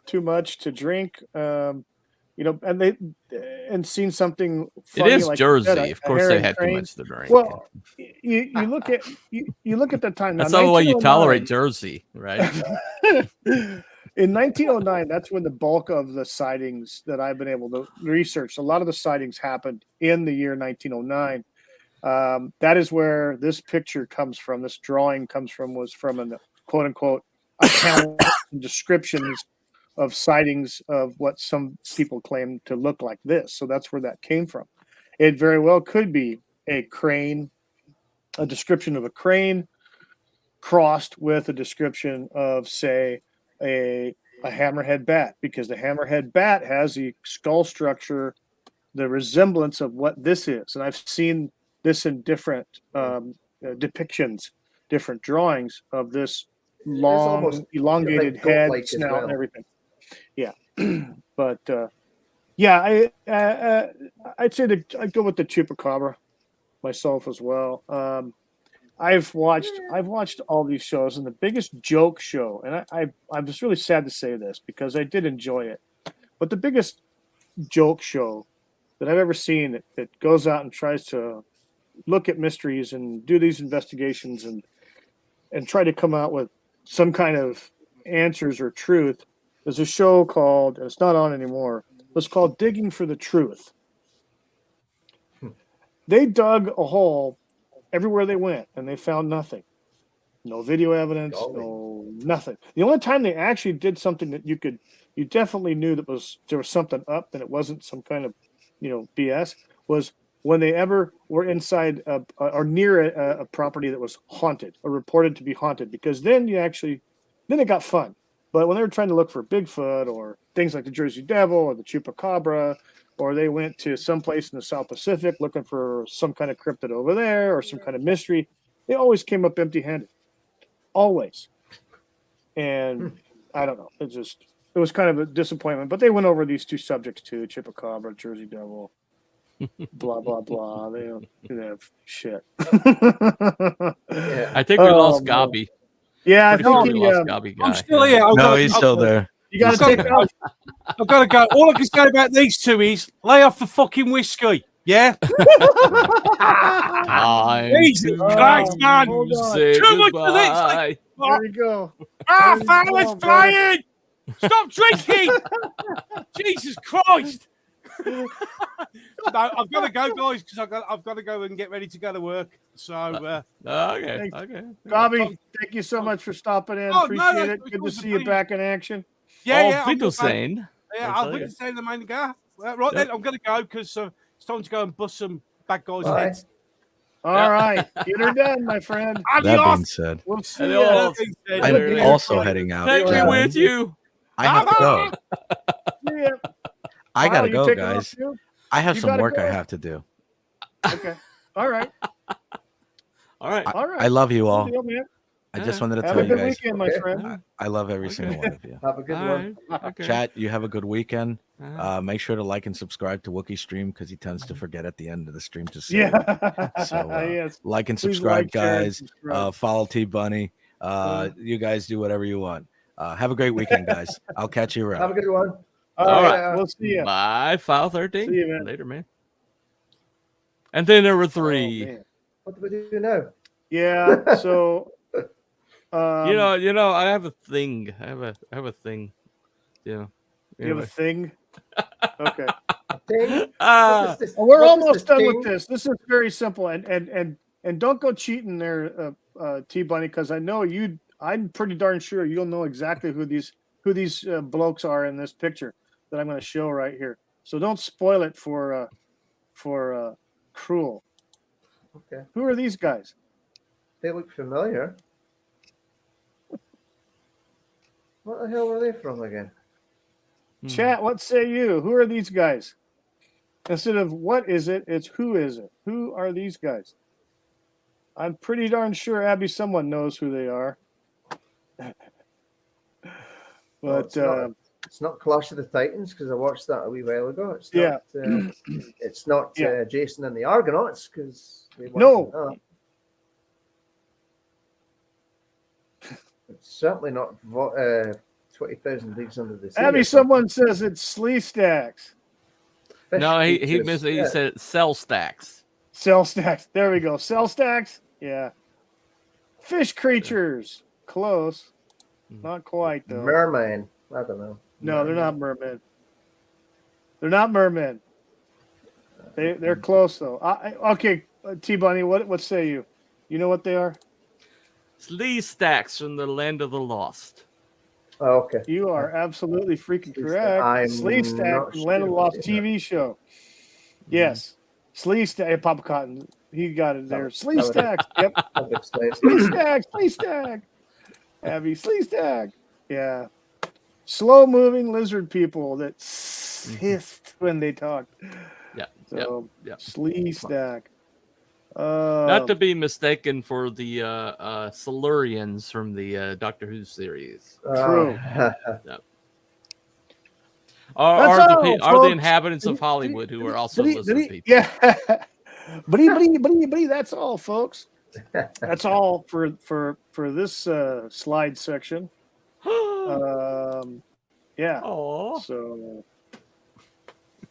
too much to drink, and seen something It funny is like you said, Jersey. Of a course, they herring had too crane. much to drink. Well, you look at you look at the time now. That's the only way you tolerate 1909. Jersey, right? In 1909, that's when the bulk of the sightings that I've been able to research. A lot of the sightings happened in the year 1909. That is where this picture comes from. This drawing was from a quote unquote account descriptions of sightings of what some people claim to look like this. So that's where that came from. It very well could be a crane, a description of a crane crossed with a description of, say, a hammerhead bat, because the hammerhead bat has the skull structure, the resemblance of what this is. And I've seen this in different depictions, different drawings of this long, elongated head, snout, well, and everything. Yeah. But yeah, I'd say I'd go with the chupacabra myself as well. I've watched all these shows, and the biggest joke show, and I'm just really sad to say this because I did enjoy it, but the biggest joke show that I've ever seen that goes out and tries to look at mysteries and do these investigations and try to come out with some kind of answers or truth is a show called, and it's not on anymore, it's called Digging for the Truth. They dug a hole everywhere they went, and they found nothing. No video evidence, no nothing. The only time they actually did something that you definitely knew that there was something up, and it wasn't some kind of, BS, was when they ever were inside or near a property that was haunted or reported to be haunted, because then it got fun. But when they were trying to look for Bigfoot or things like the Jersey Devil or the Chupacabra, or they went to some place in the South Pacific looking for some kind of cryptid over there or some kind of mystery, they always came up empty-handed. Always. And I don't know. It was kind of a disappointment. But they went over these two subjects too: Chupacabra, Jersey Devil, blah blah blah. They have shit. Yeah. I think we lost Gobby. Yeah, I Pretty think sure we lost Gobby guy. I'm still here. No, he's still there. You got to take off. I've got to go. All I can say about these two is lay off the fucking whiskey. Yeah. Jesus Christ, man. Say Too much goodbye. of this. Like, There you go. Father's flying. Stop drinking. Jesus Christ. No, I've got to go, guys, because I've got to go and get ready to go to work. So, okay. Gobby, thank you so much for stopping in. Appreciate it. Good to see you back in action. Yeah, I'm saying. Yeah, I'll be saying the main guy. Right then, I'm going to go because it's time to go and bust some bad guys' heads. All right. Get her done, my friend. That being said, We'll see you. I'm also heading out. Take me with you. I have to go. Yeah. I gotta you go, taking guys. off too? I have You some gotta work go? I have to do. Okay. All right. All right. All right. I love you all. Good deal, man. I just wanted to Have tell a you good guys, weekend, my friend. I love every single one of you. Have a good one. Okay. Chat, you have a good weekend. Make sure to like and subscribe to Wookiee's stream because he tends to forget at the end of the stream to say it. Yeah. So Yes. like and Please subscribe, like, share, and guys. subscribe. Follow T Bunny. You guys do whatever you want. Have a great weekend, guys. I'll catch you around. Have a good one. All right. We'll see you. Bye, File 13. See you, man. Later, man. And then there were Oh, three. man. What do we do now? Yeah. So, you know, I have a thing. I have a thing. Yeah. you have a thing. Okay. Thing? Ah, We're almost done with this. This is very simple, and don't go cheating there, T Bunny, because I know you. I'm pretty darn sure you'll know exactly who these blokes are in this picture that I'm going to show right here. So don't spoil it for Crual. Okay. Who are these guys? They look familiar. What the hell are they from again? Chat, what say you? Who are these guys? Instead of what is it, it's who is it? Who are these guys? I'm pretty darn sure, Abby, someone knows who they are. But it's It's not Clash of the Titans because I watched that a wee while ago. It's Yeah. not. It's not Yeah. Jason and the Argonauts because No. It's certainly not 20,000 Leagues Under the Sea. Abby, someone says it's Slee Stacks. No, he said cell stacks. Cell Stacks. There we go. Cell Stacks. Yeah. Fish creatures. Close. Not quite though. Merman. I don't know. No, they're not mermen. They're not mermen. They're close though. Okay, T Bunny, what say you? You know what they are? Slee stacks from the land of the lost. Oh, okay. You are absolutely freaking correct. Slee Stack, Land of the Lost TV show. Yes. Slee Stack, Papa Cotton. He got it there. Slee Stacks. Yep. Slee Stack. Slee Stack. Abby, Slee Stack. Yeah. Slow moving lizard people that hissed when they talked. Yeah. So, yeah. Slee Stack. Not to be mistaken for the Silurians from the Doctor Who series. True. Are the inhabitants of Hollywood who are also lizard people? Yeah. Buddy, that's all, folks. That's all for this slide section. Yeah. Aww. So,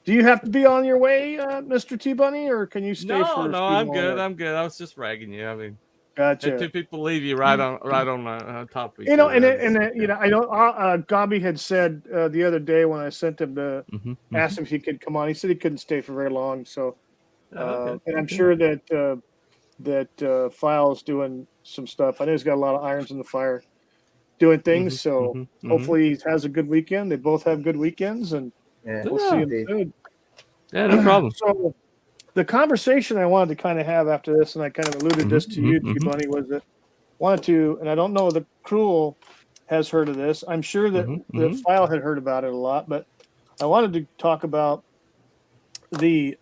do you have to be on your way, Mr. T Bunny, or can you stay? No, I'm good. I'm good. I was just ragging you. I mean, gotcha. Two people leave you right on top of each You know, other. and you know, I know Gobby had said the other day when I sent him to ask him if he could come on. He said he couldn't stay for very long. So, and I'm sure that File's doing some stuff. I know he's got a lot of irons in the fire, doing things. So hopefully he has a good weekend. They both have good weekends, and we'll see him soon. Yeah, no problem. So the conversation I wanted to kind of have after this, and I kind of alluded this to you, T Bunny, was that wanted to, and I don't know that Crual has heard of this. I'm sure that the File had heard about it a lot, but I wanted to talk about the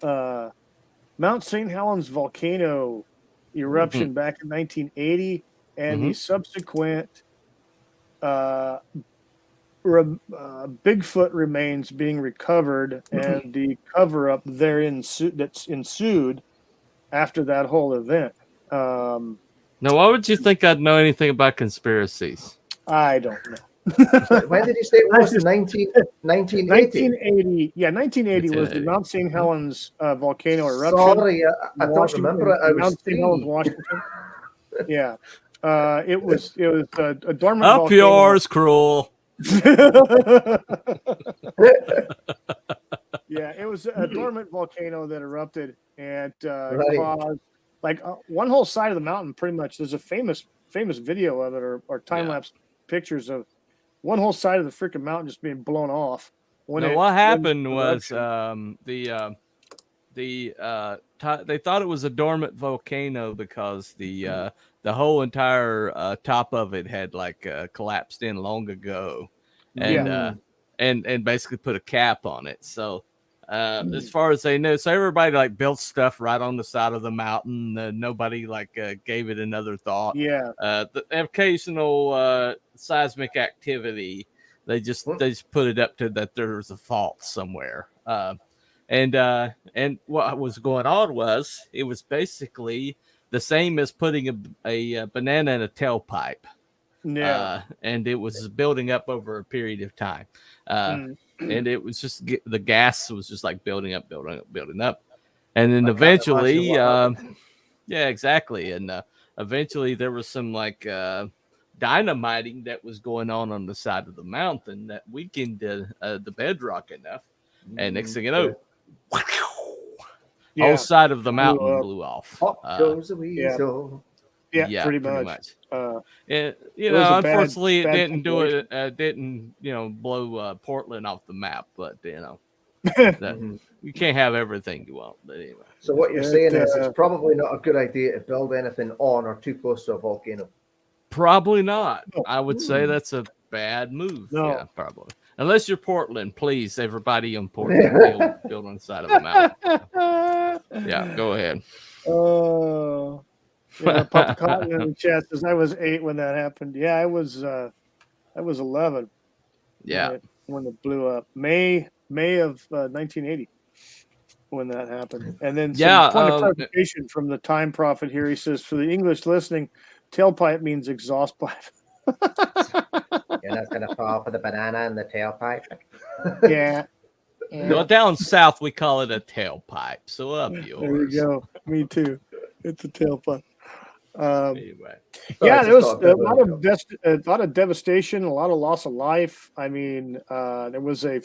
Mount St. Helens volcano eruption back in 1980 and the subsequent Bigfoot remains being recovered and the cover-up therein that's ensued after that whole event. Now, why would you think I'd know anything about conspiracies? I don't know. When did you say it was? 1980? 1980. Yeah, 1980 was the Mount St. Helens volcano eruption. Sorry, I don't remember it. I was Mount St. Helens, Washington. Yeah. It was a dormant Up volcano. yours, Crual. Yeah, it was a dormant volcano that erupted and caused one whole side of the mountain. Pretty much, there's a famous video of it or time lapse pictures of one whole side of the freaking mountain just being blown off. What happened was they thought it was a dormant volcano because the whole entire top of it had collapsed in long ago, and basically put a cap on it. So as far as they know, so everybody built stuff right on the side of the mountain. Nobody gave it another thought. Yeah, the occasional seismic activity, they just put it up to that there was a fault somewhere. And what was going on was it was basically the same as putting a banana in a tailpipe. Yeah. And it was building up over a period of time. And it was just the gas was just building up. And then eventually, exactly. And eventually there was some dynamiting that was going on the side of the mountain that weakened the bedrock enough. And next thing you know, whole side of the mountain blew off. Goes the weasel. Yeah, pretty much. And unfortunately, it didn't do it. Didn't blow Portland off the map? But you can't have everything you want. But anyway. So what you're saying is it's probably not a good idea to build anything on or too close to a volcano. Probably not. I would say that's a bad move. No. Yeah, probably. Unless you're Portland, please, everybody in Portland, build on the side of the mountain. Yeah, go ahead. Oh, Papa Cotton in the chat says I was 8 when that happened. Yeah, I was 11. Yeah. when it blew up. May of 1980 when that happened. And then some point of clarification from the Time Prophet here. He says, for the English listening, tailpipe means exhaust pipe. You're not gonna fall for the banana in the tailpipe. Yeah. No, down south we call it a tailpipe. So up yours. There you go. Me too. It's a tailpipe. Anyway. Yeah, there was a lot of devastation, a lot of loss of life. I mean, there was a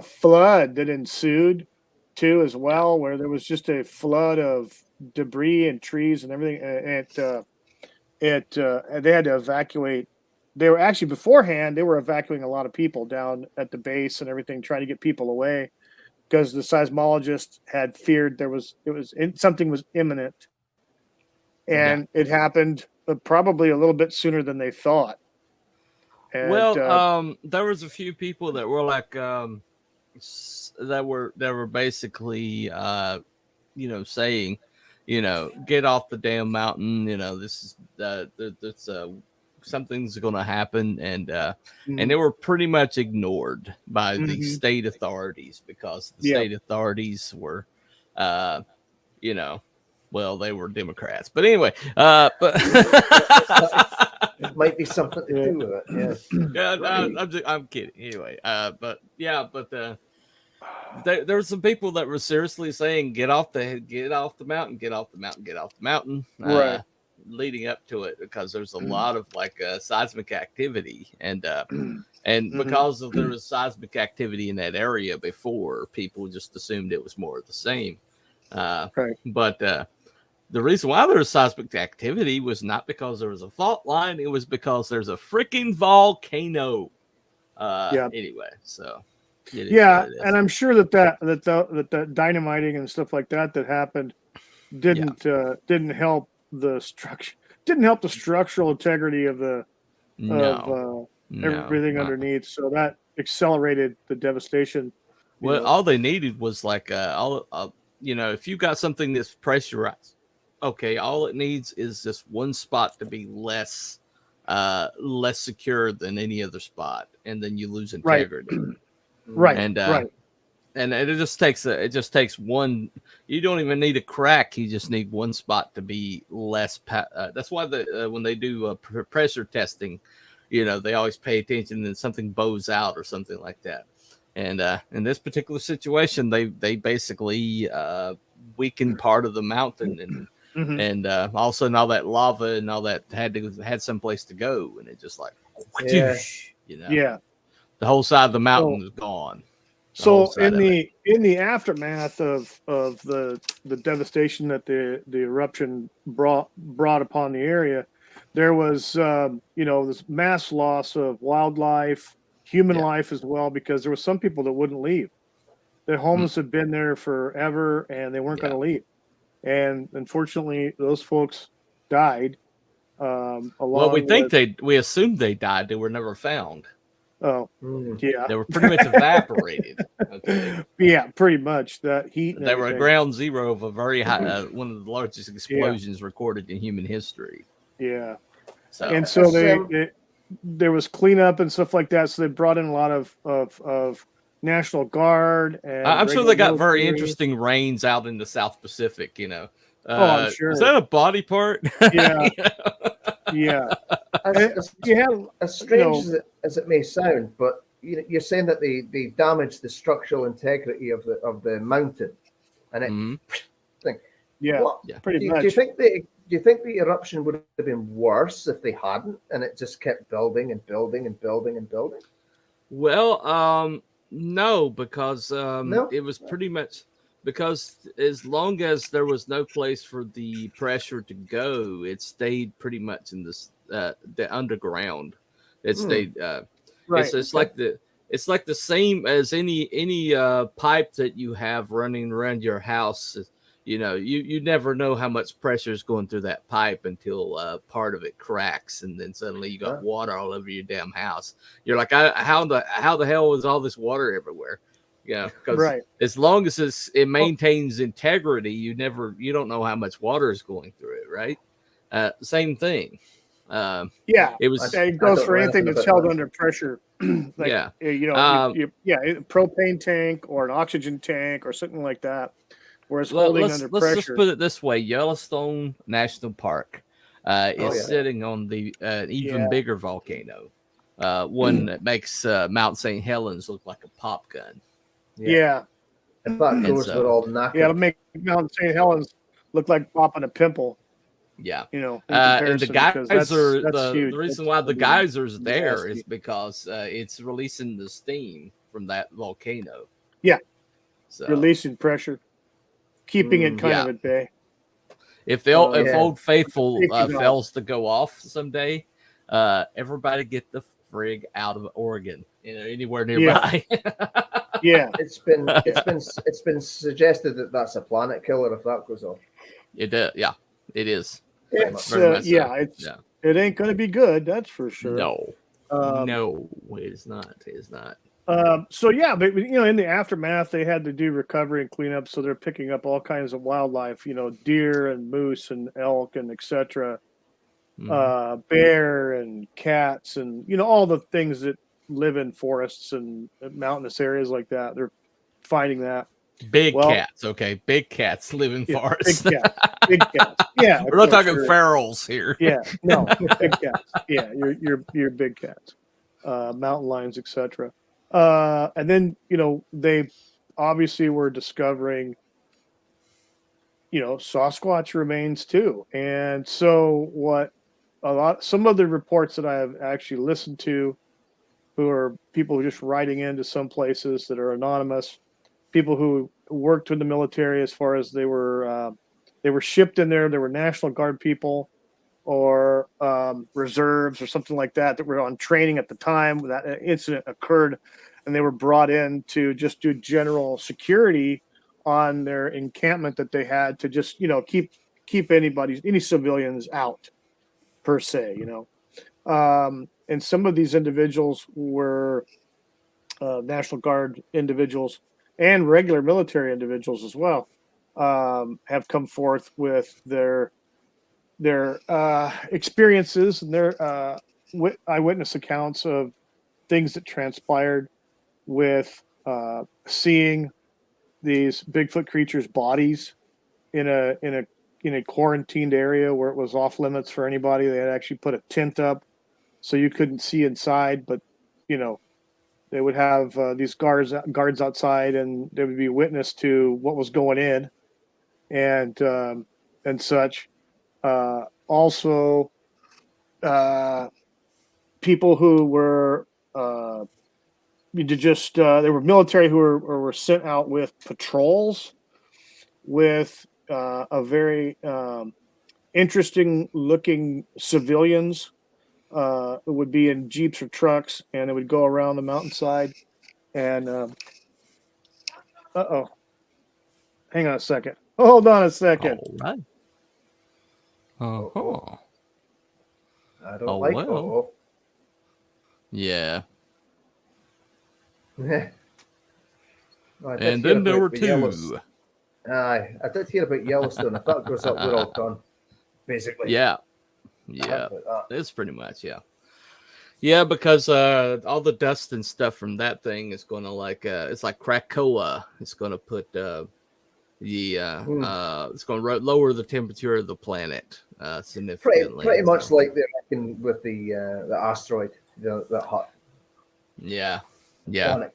flood that ensued too, as well, where there was just a flood of debris and trees and everything. They had to evacuate. They were actually beforehand. They were evacuating a lot of people down at the base and everything, trying to get people away because the seismologist had feared something was imminent. And it happened probably a little bit sooner than they thought. And, there was a few people that were like, that were basically, saying, get off the damn mountain. This is something's going to happen, and they were pretty much ignored by the state authorities because the state authorities were, well, they were Democrats, but anyway, it might be something to do with it. Yeah, I'm kidding. Anyway, there were some people that were seriously saying, get off the mountain, right, leading up to it, because there's a lot of seismic activity, and because there was seismic activity in that area before, people just assumed it was more of the same. Right. But the reason why there was seismic activity was not because there was a fault line; it was because there's a freaking volcano. Anyway, so and I'm sure that dynamiting and stuff like that happened didn't help the structure. Didn't help the structural integrity of everything underneath. So that accelerated the devastation. Well, all they needed was if you got something that's pressurized, okay, all it needs is just one spot to be less secure than any other spot, and then you lose integrity. Right. And it just takes one. You don't even need a crack. You just need one spot to be less. That's why when they do pressure testing, they always pay attention and something bows out or something like that. And in this particular situation, they basically weakened part of the mountain, and all of a sudden all that lava and all that had some place to go, and it just the whole side of the mountain is gone. So in the aftermath of the devastation that the eruption brought upon the area, there was this mass loss of wildlife, human life as well, because there were some people that wouldn't leave. Their homes had been there forever and they weren't going to leave. And unfortunately, those folks died. We assumed they died. They were never found. Oh, yeah. They were pretty much evaporated. Okay. Yeah, pretty much. That heat. They were at ground zero of a very high, one of the largest explosions recorded in human history. Yeah. So there was cleanup and stuff like that. So they brought in a lot of National Guard. And I'm sure they got very interesting rains out in the South Pacific. I'm sure. Is that a body part? Yeah. Yeah. As strange as it may sound, but you're saying that they damaged the structural integrity of the mountain, and it pretty much. Do you think the eruption would have been worse if they hadn't, and it just kept building and building and building and building? Well, no, because it was pretty much. Because as long as there was no place for the pressure to go, it stayed pretty much in the underground. It stayed. It's like the same as any pipe that you have running around your house. You never know how much pressure is going through that pipe until part of it cracks, and then suddenly you got water all over your damn house. You're like, how the hell is all this water everywhere? Yeah, because as long as it maintains integrity, you don't know how much water is going through it, right? Same thing. Yeah, It was it goes don't for know anything anything that's about held that. under pressure. Like, yeah. you know, Um, a propane tank or an oxygen tank or something like that, where it's holding under let's just pressure. put it this way: Yellowstone National Park Oh, is yeah. sitting on the even Yeah. bigger volcano, one that makes Mount St. Helens look like a pop gun. Yeah, If that And goes, so, we're all knackered. yeah, it'll make Mount St. Helens look like popping a pimple. yeah. You know, in And the comparison, because geyser, that's huge. the reason That's why the gonna be geyser's there nasty. is because it's releasing the steam from that volcano. Yeah. So Releasing pressure, keeping it kind yeah, of at bay. if Yeah. Old Faithful Safety valve. fails to go off someday, everybody get the frig out of Oregon, anywhere nearby. Yeah, It's been suggested that that's a planet killer if that goes off. It yeah, it is it's very much so. yeah, Yeah. it ain't going to be good. That's for sure. No, Um, no, it is not. It is not. So yeah, but you know, in the aftermath, they had to do recovery and cleanup. So they're picking up all kinds of wildlife, you know, deer and moose and elk and etc. Mhm. Bear and cats and you know all the things that live in forests and mountainous areas like that. They're finding that. Big Well, cats, okay, big cats live in yeah, forests. big cats, big cats. Yeah, of We're not course, talking you're- ferals here. Yeah, no, big cats. Yeah, you're big cats, mountain lions, etc. And then you know they obviously were discovering, you know, Sasquatch remains too. And so what some of the reports that I have actually listened to, who are people who are just writing into some places that are anonymous, people who worked with the military as far as they were shipped in there. There were National Guard people or reserves or something like that that were on training at the time that incident occurred, and they were brought in to just do general security on their encampment that they had to just keep any civilians out per se, you know. And some of these individuals were National Guard individuals and regular military individuals as well, have come forth with their experiences and their eyewitness accounts of things that transpired with seeing these Bigfoot creatures' bodies in a quarantined area where it was off limits for anybody. They had actually put a tent up so you couldn't see inside, but you know they would have these guards outside, and they would be witness to what was going in, and such. Also, people who were they were military who were sent out with patrols with a very interesting looking civilians. It would be in jeeps or trucks, and it would go around the mountainside. And hang on a second. Hold on a second. All right. Uh-huh. I don't Oh, like well. Yeah. I did And hear then there about were the two. Yellowstone. Aye, I did hear about Yellowstone. If that goes up, we're all done. Basically. Yeah. I Yeah. heard about that. It's pretty much, yeah. Yeah, because all the dust and stuff from that thing is going to it's like Krakoa. It's going to put it's going to lower the temperature of the planet significantly. Pretty much like they reckon with the asteroid, that hot Yeah. planet.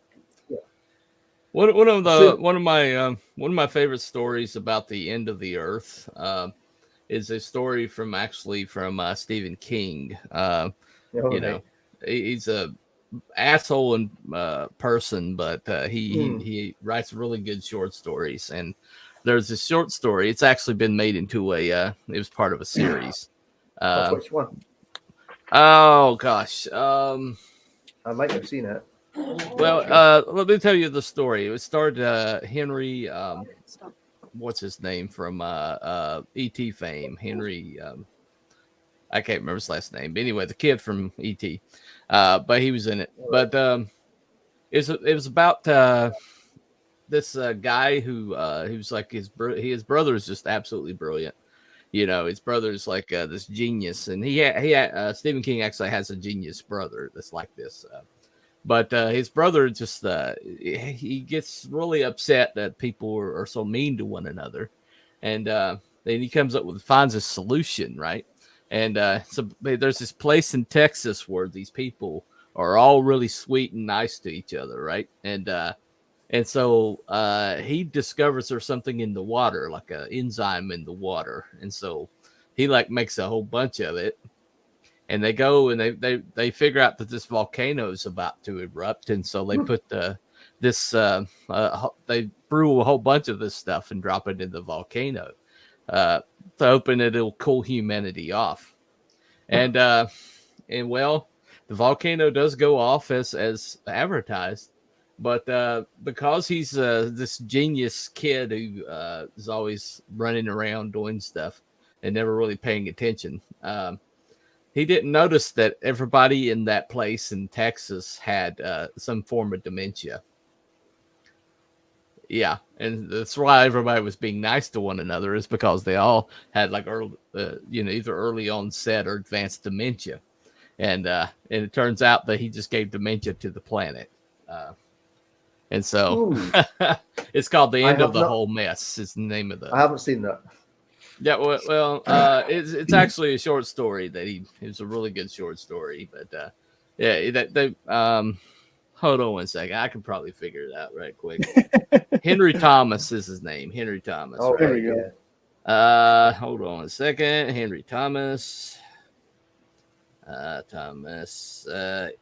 One of So- one of my favorite stories about the end of the Earth is a story from Stephen King. He's a asshole and person, but he writes really good short stories. And there's a short story. It's actually been made into it was part of a series. Which one? Oh gosh. I might have seen it. Well, let me tell you the story. It starred Henry. What's his name from ET fame? Henry. I can't remember his last name. But anyway, the kid from ET. But he was in it. But it was about this guy who he was like his brother is just absolutely brilliant. You know, his brother's like this genius, and Stephen King actually has a genius brother that's like this. But his brother just he gets really upset that people are so mean to one another, and then he finds a solution, right? And so there's this place in Texas where these people are all really sweet and nice to each other, right? And so he discovers there's something in the water, like an enzyme in the water, and so he like makes a whole bunch of it. And they go and they figure out that this volcano is about to erupt, and so they put they brew a whole bunch of this stuff and drop it in the volcano to open it. It'll cool humanity off, and well, the volcano does go off as advertised, but because he's this genius kid who is always running around doing stuff and never really paying attention. He didn't notice that everybody in that place in Texas had some form of dementia. Yeah, and that's why everybody was being nice to one another, is because they all had like early, either early onset or advanced dementia, and it turns out that he just gave dementia to the planet, and so it's called The End of the Whole Mess. Is the name of the. I haven't seen that. Yeah, well, it's actually a short story it's a really good short story, but hold on one second, I can probably figure it out right quick. Henry Thomas is his name. Henry Thomas. Oh, right? There we go. Hold on a second. Henry Thomas. Thomas.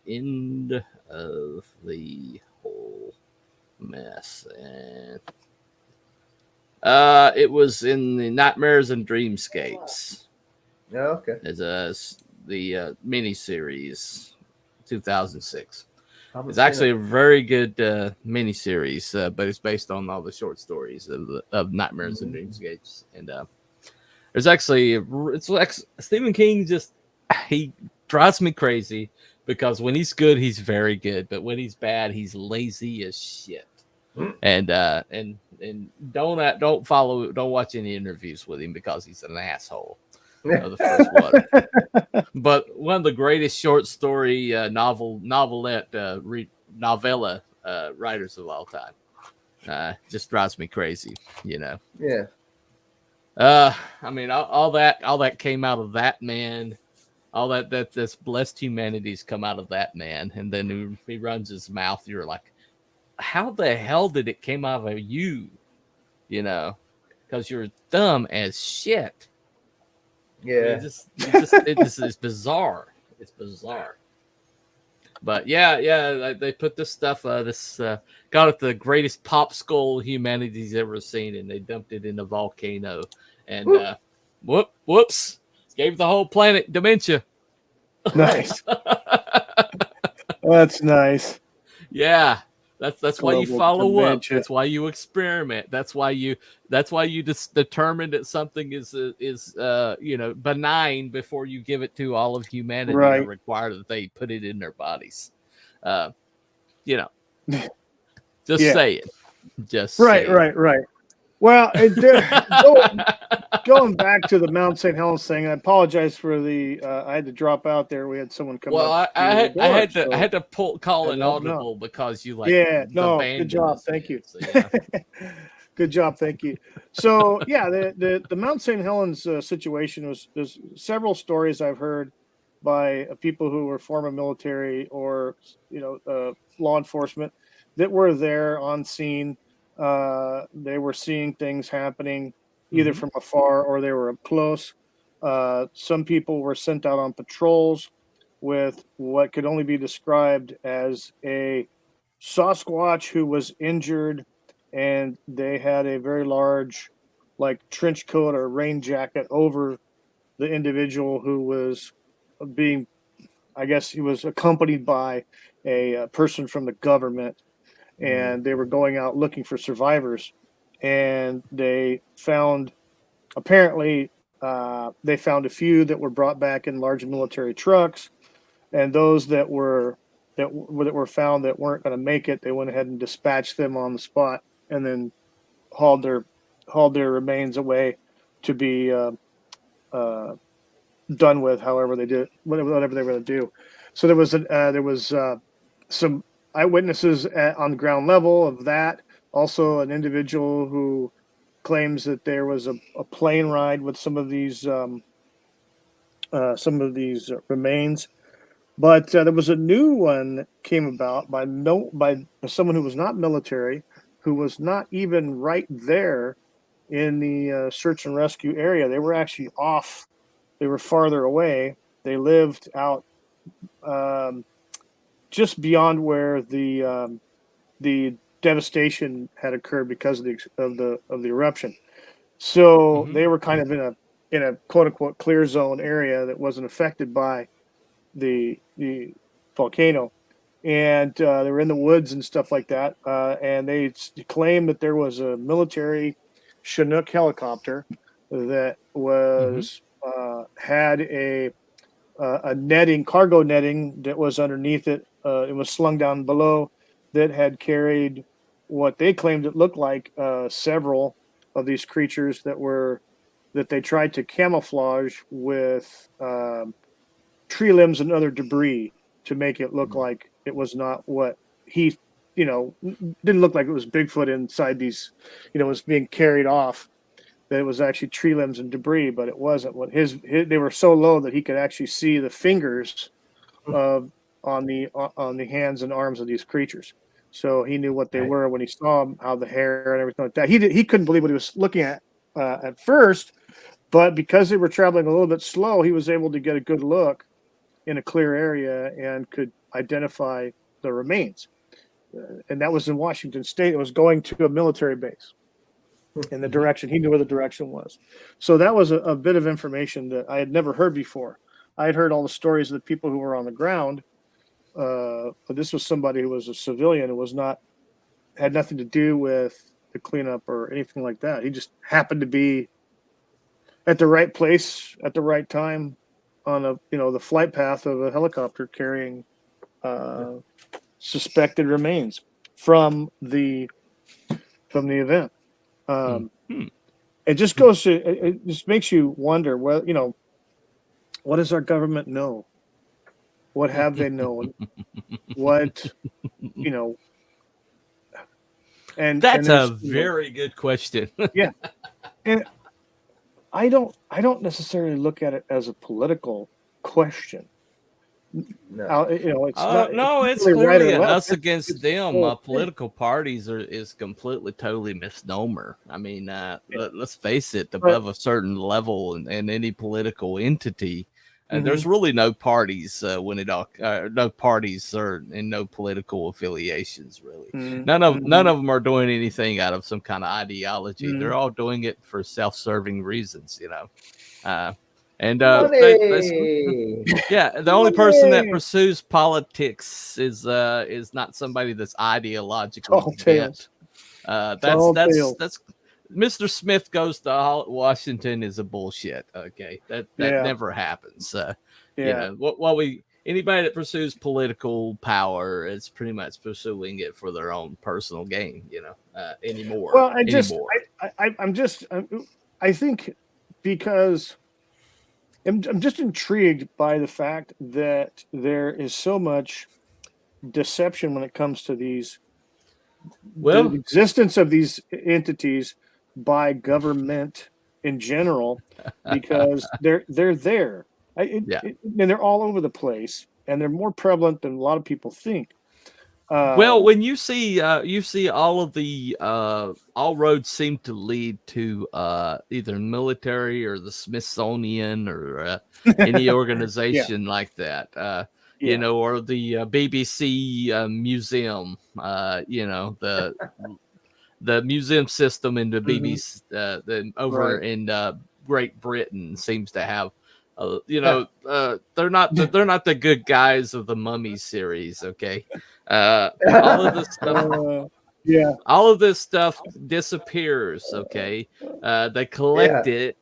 End of the Whole Mess. And it was in the Nightmares and Dreamscapes. Yeah, okay. As the mini series, 2006. Haven't It's seen actually it. a very good mini series, but it's based on all the short stories of Nightmares and Dreamscapes. And there's actually it's like Stephen King he drives me crazy because when he's good, he's very good, but when he's bad, he's lazy as shit. And don't watch any interviews with him because he's an asshole. Of the first one. But one of the greatest short story novella writers of all time. Just drives me crazy, you know. Yeah. I mean, all that came out of that man. All that's blessed humanity's come out of that man, and then he runs his mouth. You're like, how the hell did it came out of you? You know, because you're dumb as shit. Yeah. It just is bizarre. It's bizarre. But yeah, they put this stuff, got it the greatest popsicle humanity's ever seen, and they dumped it in a volcano, and whoops, gave the whole planet dementia. Nice. That's nice. Yeah. That's why you Global follow dementia. up. That's why you experiment. That's why you just determine that something is benign before you give it to all of humanity, Right. or require that they put it in their bodies. Just Yeah. say it. Just Right, say right. Well, going back to the Mount St. Helens thing, I apologize for the. I had to drop out there. We had someone come. Well, up I to the door, had so- to call I an don't know. audible because you like. Yeah, no, good abandoned job. us, Thank man. you. So, yeah. Good job. Thank you. So, yeah, the Mount St. Helens situation there's several stories I've heard by people who were former military or, law enforcement that were there on scene. They were seeing things happening either from afar or they were up close. Some people were sent out on patrols with what could only be described as a Sasquatch who was injured, and they had a very large, like, trench coat or rain jacket over the individual who was being, I guess he was accompanied by a person from the government, and they were going out looking for survivors, and they found, apparently, they found a few that were brought back in large military trucks, and those that were found that weren't going to make it, they went ahead and dispatched them on the spot, and then hauled their remains away to be done with. However, they did whatever they were going to do. So there was some eyewitnesses on the ground level of that. Also, an individual who claims that there was a plane ride with some of these remains. But there was a new one that came about by someone who was not military, who was not even right there in the search and rescue area. They were actually off. They were farther away. They lived out just beyond where the devastation had occurred because of the eruption. So they were kind of in a quote unquote clear zone area that wasn't affected by the volcano, and they were in the woods and stuff like that. And they claimed that there was a military Chinook helicopter that was had a cargo netting that was underneath it. It was slung down below that had carried what they claimed it looked like several of these creatures that they tried to camouflage with tree limbs and other debris to make it look like it was not what he, didn't look like it was Bigfoot inside these, was being carried off. That it was actually tree limbs and debris, but it wasn't. What they were so low that he could actually see the fingers on the hands and arms of these creatures. So he knew what they were when he saw them, how the hair and everything like that. He couldn't believe what he was looking at first, but because they were traveling a little bit slow, he was able to get a good look in a clear area and could identify the remains. And that was in Washington State. It was going to a military base in the direction. He knew where the direction was. So that was a bit of information that I had never heard before. I had heard all the stories of the people who were on the ground. But this was somebody who was a civilian who had nothing to do with the cleanup or anything like that. He just happened to be at the right place at the right time on the flight path of a helicopter carrying suspected remains from the event. It just goes to it just makes you wonder, well, what does our government know? What have they known? What and that's a there's, very good question. Yeah. And I don't necessarily look at it as a political question. No. It's not. No, it's really right clearly or an left. us against them. whole thing. Political parties is completely, totally misnomer. I mean, let's face it, above a certain level in any political entity, there's really no parties no parties or and no political affiliations really. None of them are doing anything out of some kind of ideology. They're all doing it for self-serving reasons, And the only person that pursues politics is not somebody that's ideologically bent. That's Mr. Smith goes to Washington is a bullshit. Okay, that never happens. Anybody that pursues political power is pretty much pursuing it for their own personal gain. Anymore. Well, I think because I'm just intrigued by the fact that there is so much deception when it comes to the existence of these entities by government in general, because they're there. And they're all over the place, and they're more prevalent than a lot of people think. Well, when you see all of the all roads seem to lead to either military or the Smithsonian or any organization like that, or the BBC museum, the museum system in the BBC over in Great Britain seems to have. They're not the good guys of the Mummy series, okay? All of this stuff, all of this stuff disappears, okay? They collect it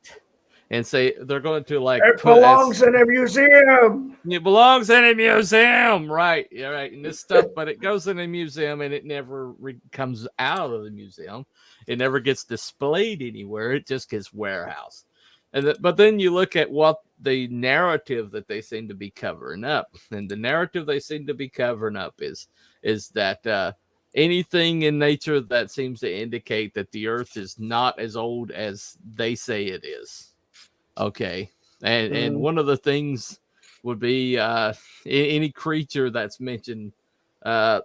and say they're going to it belongs in a museum. It belongs in a museum, right? Yeah, right. And this stuff, but it goes in a museum and it never comes out of the museum. It never gets displayed anywhere. It just gets warehoused. But then you look at what the narrative that they seem to be covering up, and the narrative they seem to be covering up is that anything in nature that seems to indicate that the Earth is not as old as they say it is. Okay, and one of the things would be any creature that's mentioned that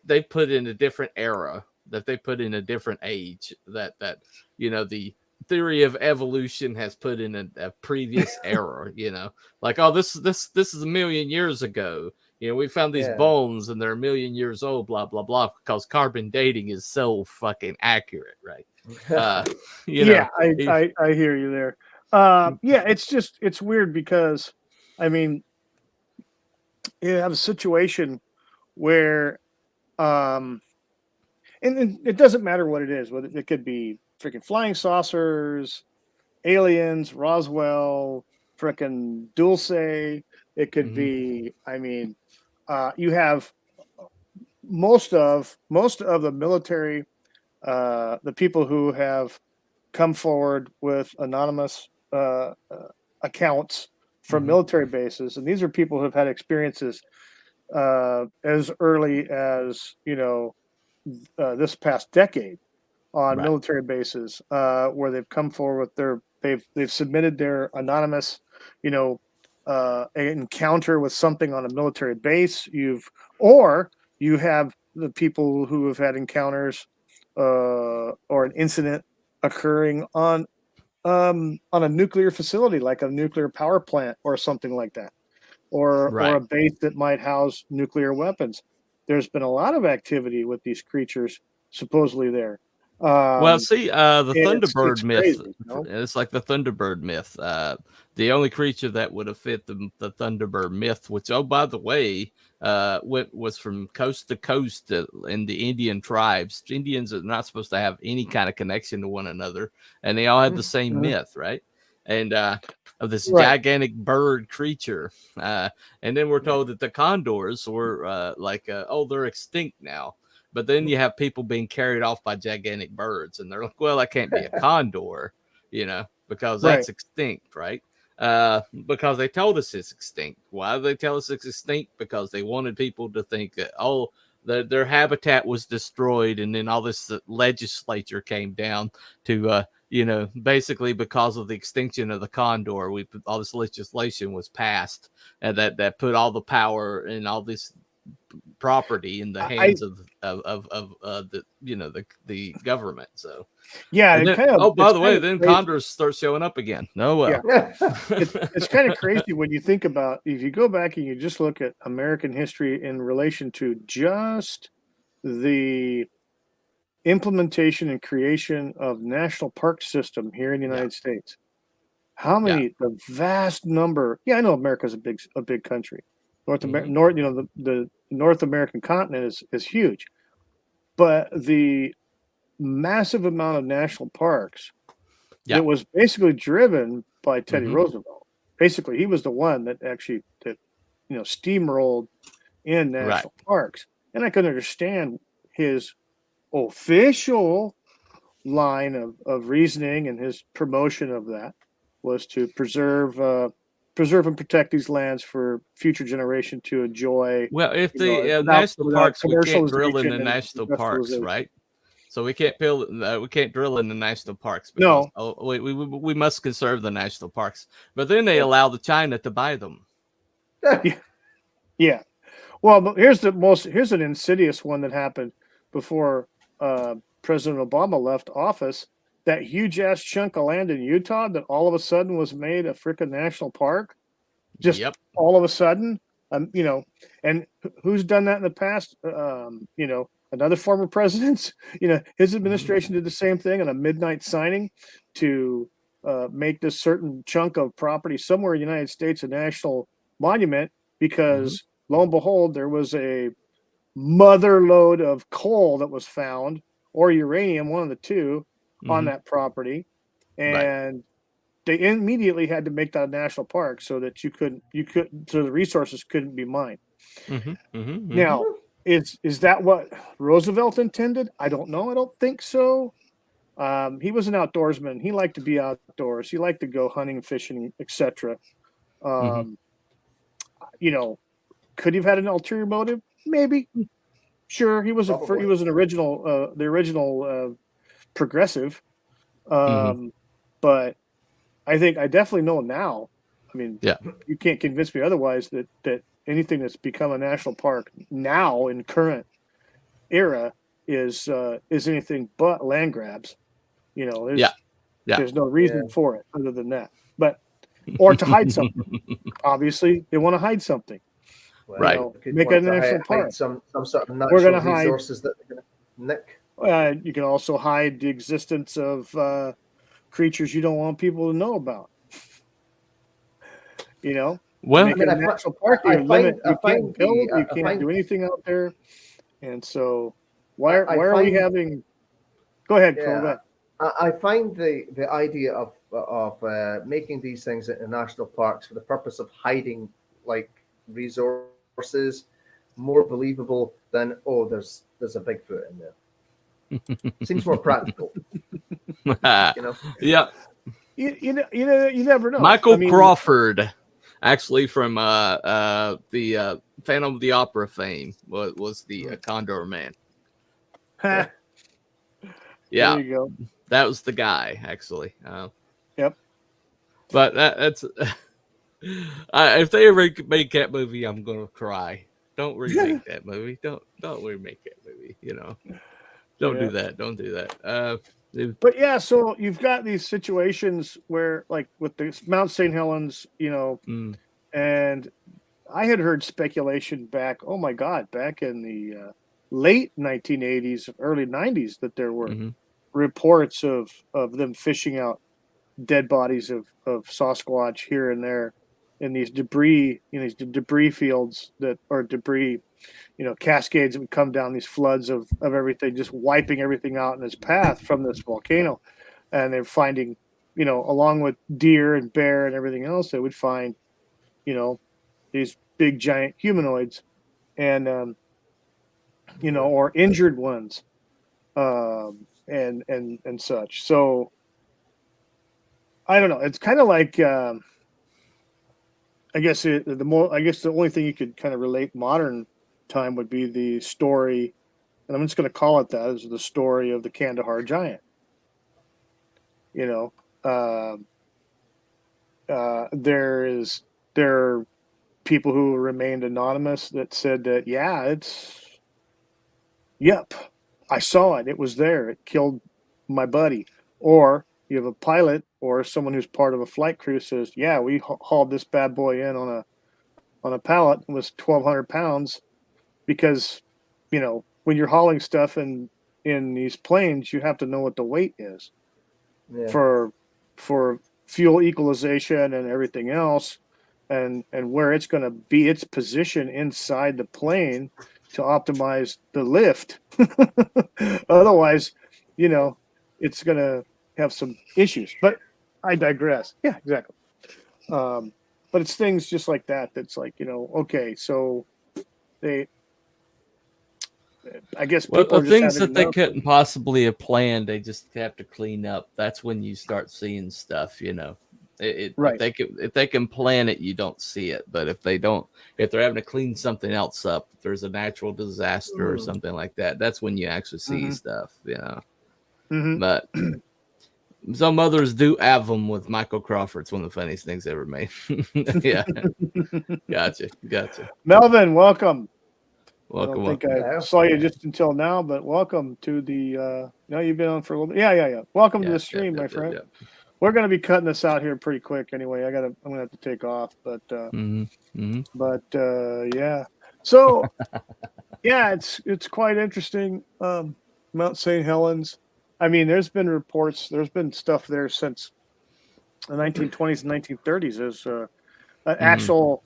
they put in a different era, that they put in a different age, that the theory of evolution has put in a previous era, like, oh, this is a million years ago. We found these bones and they're a million years old, blah blah blah, because carbon dating is so fucking accurate, right? I hear you there. It's weird because, I mean, you have a situation where, and it doesn't matter what it is. Whether it could be freaking flying saucers, aliens, Roswell, freaking Dulce. It could be. I mean, you have most of the military, the people who have come forward with anonymous accounts from military bases, and these are people who have had experiences as early as this past decade on military bases, where they've come forward with they've submitted their anonymous encounter with something on a military base. You have the people who have had encounters or an incident occurring on a nuclear facility, like a nuclear power plant or something like that, or a base that might house nuclear weapons. There's been a lot of activity with these creatures supposedly there. Well, see, the Thunderbird myth. Crazy, It's like the Thunderbird myth. The only creature that would have fit the Thunderbird myth, which, oh, by the way, was from coast to coast in the Indian tribes. Indians are not supposed to have any kind of connection to one another, and they all had the same myth, right? And of this gigantic bird creature. And then we're told that the condors were they're extinct now. But then you have people being carried off by gigantic birds, and they're like, well, that can't be a condor, because that's extinct, right? Because they told us it's extinct. Why did they tell us it's extinct? Because they wanted people to think that, their habitat was destroyed, and then all this legislature came down to, basically because of the extinction of the condor, all this legislation was passed, and that put all the power and all this property in the hands of the government. So by the way, then condors start showing up again. It's kind of crazy when you think about, if you go back and you just look at American history in relation to just the implementation and creation of national park system here in the United States. How many? The vast number. I know America's a big country. The North American continent is huge, but the massive amount of national parks that was basically driven by Teddy Roosevelt. Basically, he was the one that actually steamrolled in national parks, and I can understand his official line of reasoning, and his promotion of that was to preserve and protect these lands for future generation to enjoy. Well, if the national parks, we can't drill in the national parks, right? So we can't drill in the national parks. Because, we must conserve the national parks. But then they allow the China to buy them. Yeah. Well, but here's an insidious one that happened before President Obama left office. That huge ass chunk of land in Utah that all of a sudden was made a freaking national park. Just all of a sudden, and who's done that in the past? Another former president, his administration did the same thing on a midnight signing to make this certain chunk of property somewhere in the United States a national monument, because lo and behold, there was a mother load of coal that was found, or uranium, one of the two, on that property, and they immediately had to make that a national park so that so the resources couldn't be mined. Now, is that what Roosevelt intended? I don't know. I don't think so. He was an outdoorsman. He liked to be outdoors. He liked to go hunting, fishing, etc. You know, could he have had an ulterior motive? Maybe. Sure, he was Probably. an original, the original progressive. Mhm. But I definitely know now. I mean, Yeah. you can't convince me otherwise that anything that's become a national park now in current era is anything but land grabs. You know, Yeah. there's no reason Yeah. for it other than that. But or to hide something. Obviously, they want to hide something. Well, Right. You know, could make want it a to national hide park. some sort of We're natural gonna hide. resources that they're going to nick. You can also hide the existence of creatures you don't want people to know about. You know, Well, make it a national park. I You limit. You find can't build. You I can't find do anything out there. And so, why I are we find- having? Go ahead, Cole. Go Yeah, ahead. I find the idea of making these things into national parks for the purpose of hiding like resources more believable than there's a Bigfoot in there. Seems more practical, you know. yeah. You never know. Michael I mean, Crawford, actually from the Phantom of the Opera fame, was the Condor Man. there Yeah, you go. that was the guy actually. Yep. But that's if they ever make that movie, I'm gonna cry. Don't remake that movie. Don't remake that movie. You know, don't do that. Don't do that. But yeah, so you've got these situations where, like with the Mount St. Helens, you know, and I had heard speculation back. Oh my God, back in the late 1980s, early 90s, that there were reports of them fishing out dead bodies of Sasquatch here and there in these debris, these debris fields debris, cascades that would come down, these floods of everything, just wiping everything out in its path from this volcano. And they're finding, along with deer and bear and everything else, they would find, these big giant humanoids and, or injured ones, and such. So I don't know. It's kind of like, I guess the only thing you could kind of relate modern time would be the story, and I'm just going to call it that, is the story of the Kandahar giant. There are people who remained anonymous that said that, yep, I saw it. It was there. It killed my buddy. Or you have a pilot or someone who's part of a flight crew says, yeah, we hauled this bad boy in on a pallet. It was 1,200 pounds, because, when you're hauling stuff in these planes, you have to know what the weight is for fuel equalization and everything else, and where it's going to be, its position inside the plane to optimize the lift. Otherwise, it's going to have some issues. But I digress. Yeah, exactly. But it's things just like that. That's like, okay, so I guess people the things that they couldn't possibly have planned, they just have to clean up. That's when you start seeing stuff, Right. If they can plan it, you don't see it. But if they're having to clean something else up, if there's a natural disaster or something like that, that's when you actually see stuff, But some others do have them with Michael Crawford. It's one of the funniest things ever made. Yeah. Gotcha. Melvin, welcome. I Welcome. don't think I saw you just until now, but welcome to the. You've been on for a little bit. Yeah. Welcome to the stream, my friend. We're going to be cutting this out here pretty quick anyway. I'm going to have to take off, but yeah. So yeah, it's quite interesting. Mount St. Helens. I mean, there's been reports. There's been stuff there since the 1920s and 1930s. There's an actual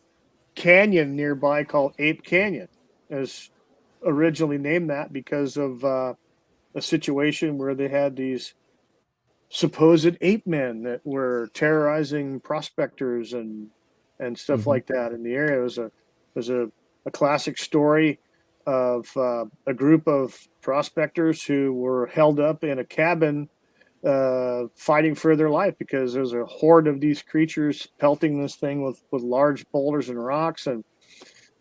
canyon nearby called Ape Canyon. Is originally named that because of a situation where they had these supposed ape men that were terrorizing prospectors and stuff like that in the area. It was a classic story of a group of prospectors who were held up in a cabin fighting for their life because there's a horde of these creatures pelting this thing with large boulders and rocks and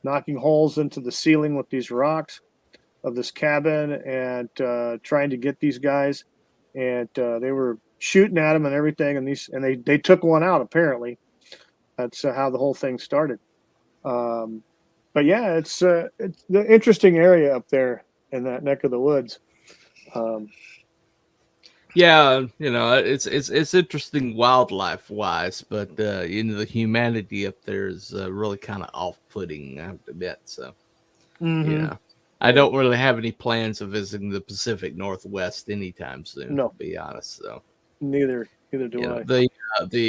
knocking holes into the ceiling with these rocks of this cabin and trying to get these guys. And they were shooting at them and everything. And they took one out, apparently. That's how the whole thing started. But yeah, it's the interesting area up there in that neck of the woods. Yeah, it's interesting wildlife wise, but the humanity up there is really kind of off putting, I have to admit. So I don't really have any plans of visiting the Pacific Northwest anytime soon. No. To be honest, so neither do I. The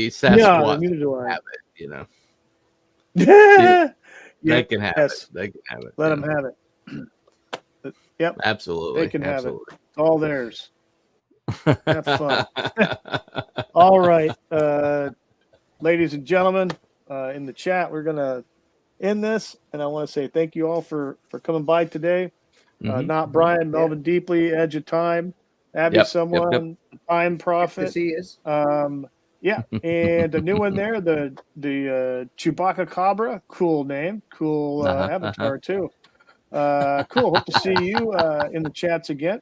Sasquatch neither do I. have it. Yeah, They can have yes. it. They can have it. Let them have it. Yep, Absolutely. they can Absolutely. have it. It's all theirs. Have fun. All right, ladies and gentlemen, in the chat, we're gonna end this, and I want to say thank you all for coming by today. Not Brian, Melvin Deeply, Edge of Time, Abby, someone, Time Prophet. Good to see us. Yeah, and a new one there, the Chewbacca Cabra, cool name, cool avatar too. Cool. Hope to see you in the chats again.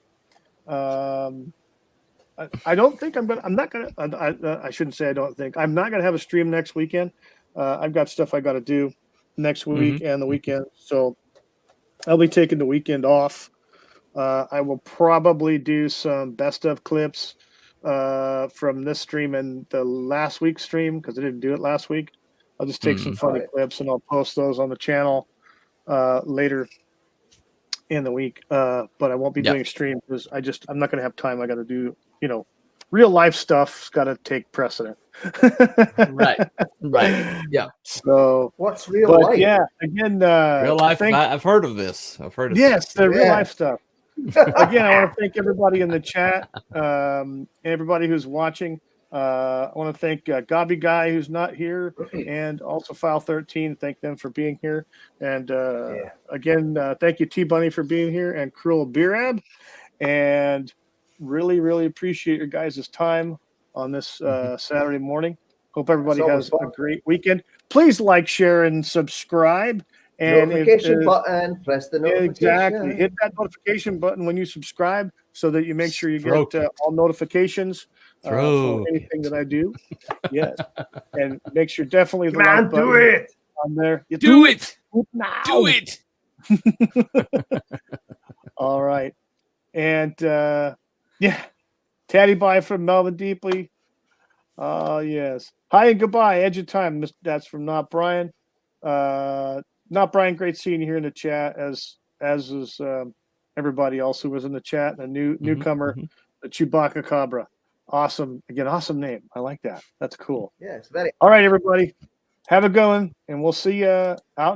I don't think I'm not gonna. I shouldn't say I don't think I'm not gonna have a stream next weekend. I've got stuff I got to do next week and the weekend, so I'll be taking the weekend off. I will probably do some best of clips from this stream and the last week's stream because I didn't do it last week. I'll just take some funny clips and I'll post those on the channel later in the week. But I won't be doing a stream because I'm not going to have time. I got to do, real life stuff's got to take precedent. Right. Yeah. So what's real life? Yeah. Again, real life. I've heard of this. Yes, the real life stuff. Again, I want to thank everybody in the chat, and everybody who's watching. I want to thank Gobby Guy, who's not here, and also File 13. Thank them for being here. And again, thank you, T Bunny, for being here, and Crual Birab. And really, really appreciate your guys' time on this Saturday morning. Hope everybody has a great weekend. Please like, share, and subscribe. And notification button, press the notification. Exactly. Hit that notification button when you subscribe so that you make sure you get all notifications for anything that I do. Yes. And make sure definitely the like button do it on there. Do it now. Do it. All right. And Taddy Bye from Melvin Deeply. Yes. Hi and goodbye. Edge of Time. That's from Not Brian. Not Brian, great seeing you here in the chat, as is everybody else who was in the chat, and a newcomer, the Chewbacca Cabra. Awesome. Again, awesome name. I like that. That's cool. Yeah, it's very. All right, everybody. Have a good one, and we'll see you out.